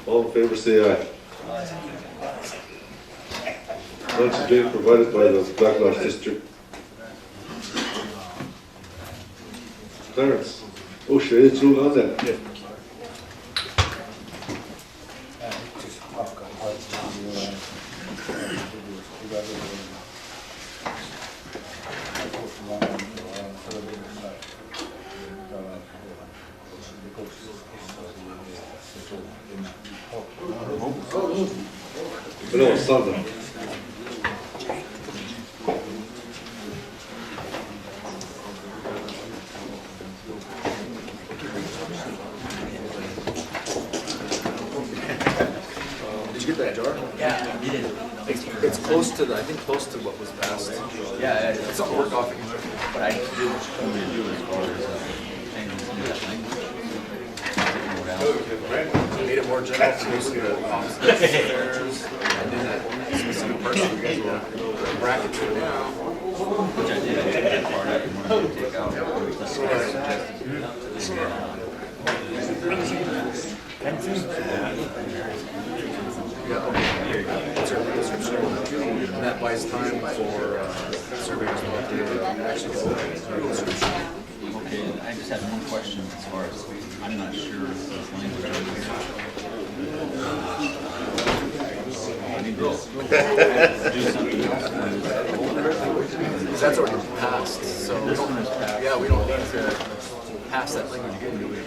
All in favor, say aye. Lunch is being provided by the Backlash District. Clarence, oh shit, it's ruled on that. Yeah. But no, it's Sunday. Did you get that jar? Yeah, we did. It's close to I think close to what was passed. Yeah, it's something to work off. But I did what you told me to do as far as changing some of that language. Made it more general to basically the office affairs, and then that specific person you guys will bracket to now. Which I did. I took that part out and wanted to take out. Yeah, okay. And that buys time for surveyors to actually go description. Okay, I just have one question as far as, I'm not sure if this language I need to do something else. Because that's already passed, so we don't, yeah, we don't need to pass that language again, do we?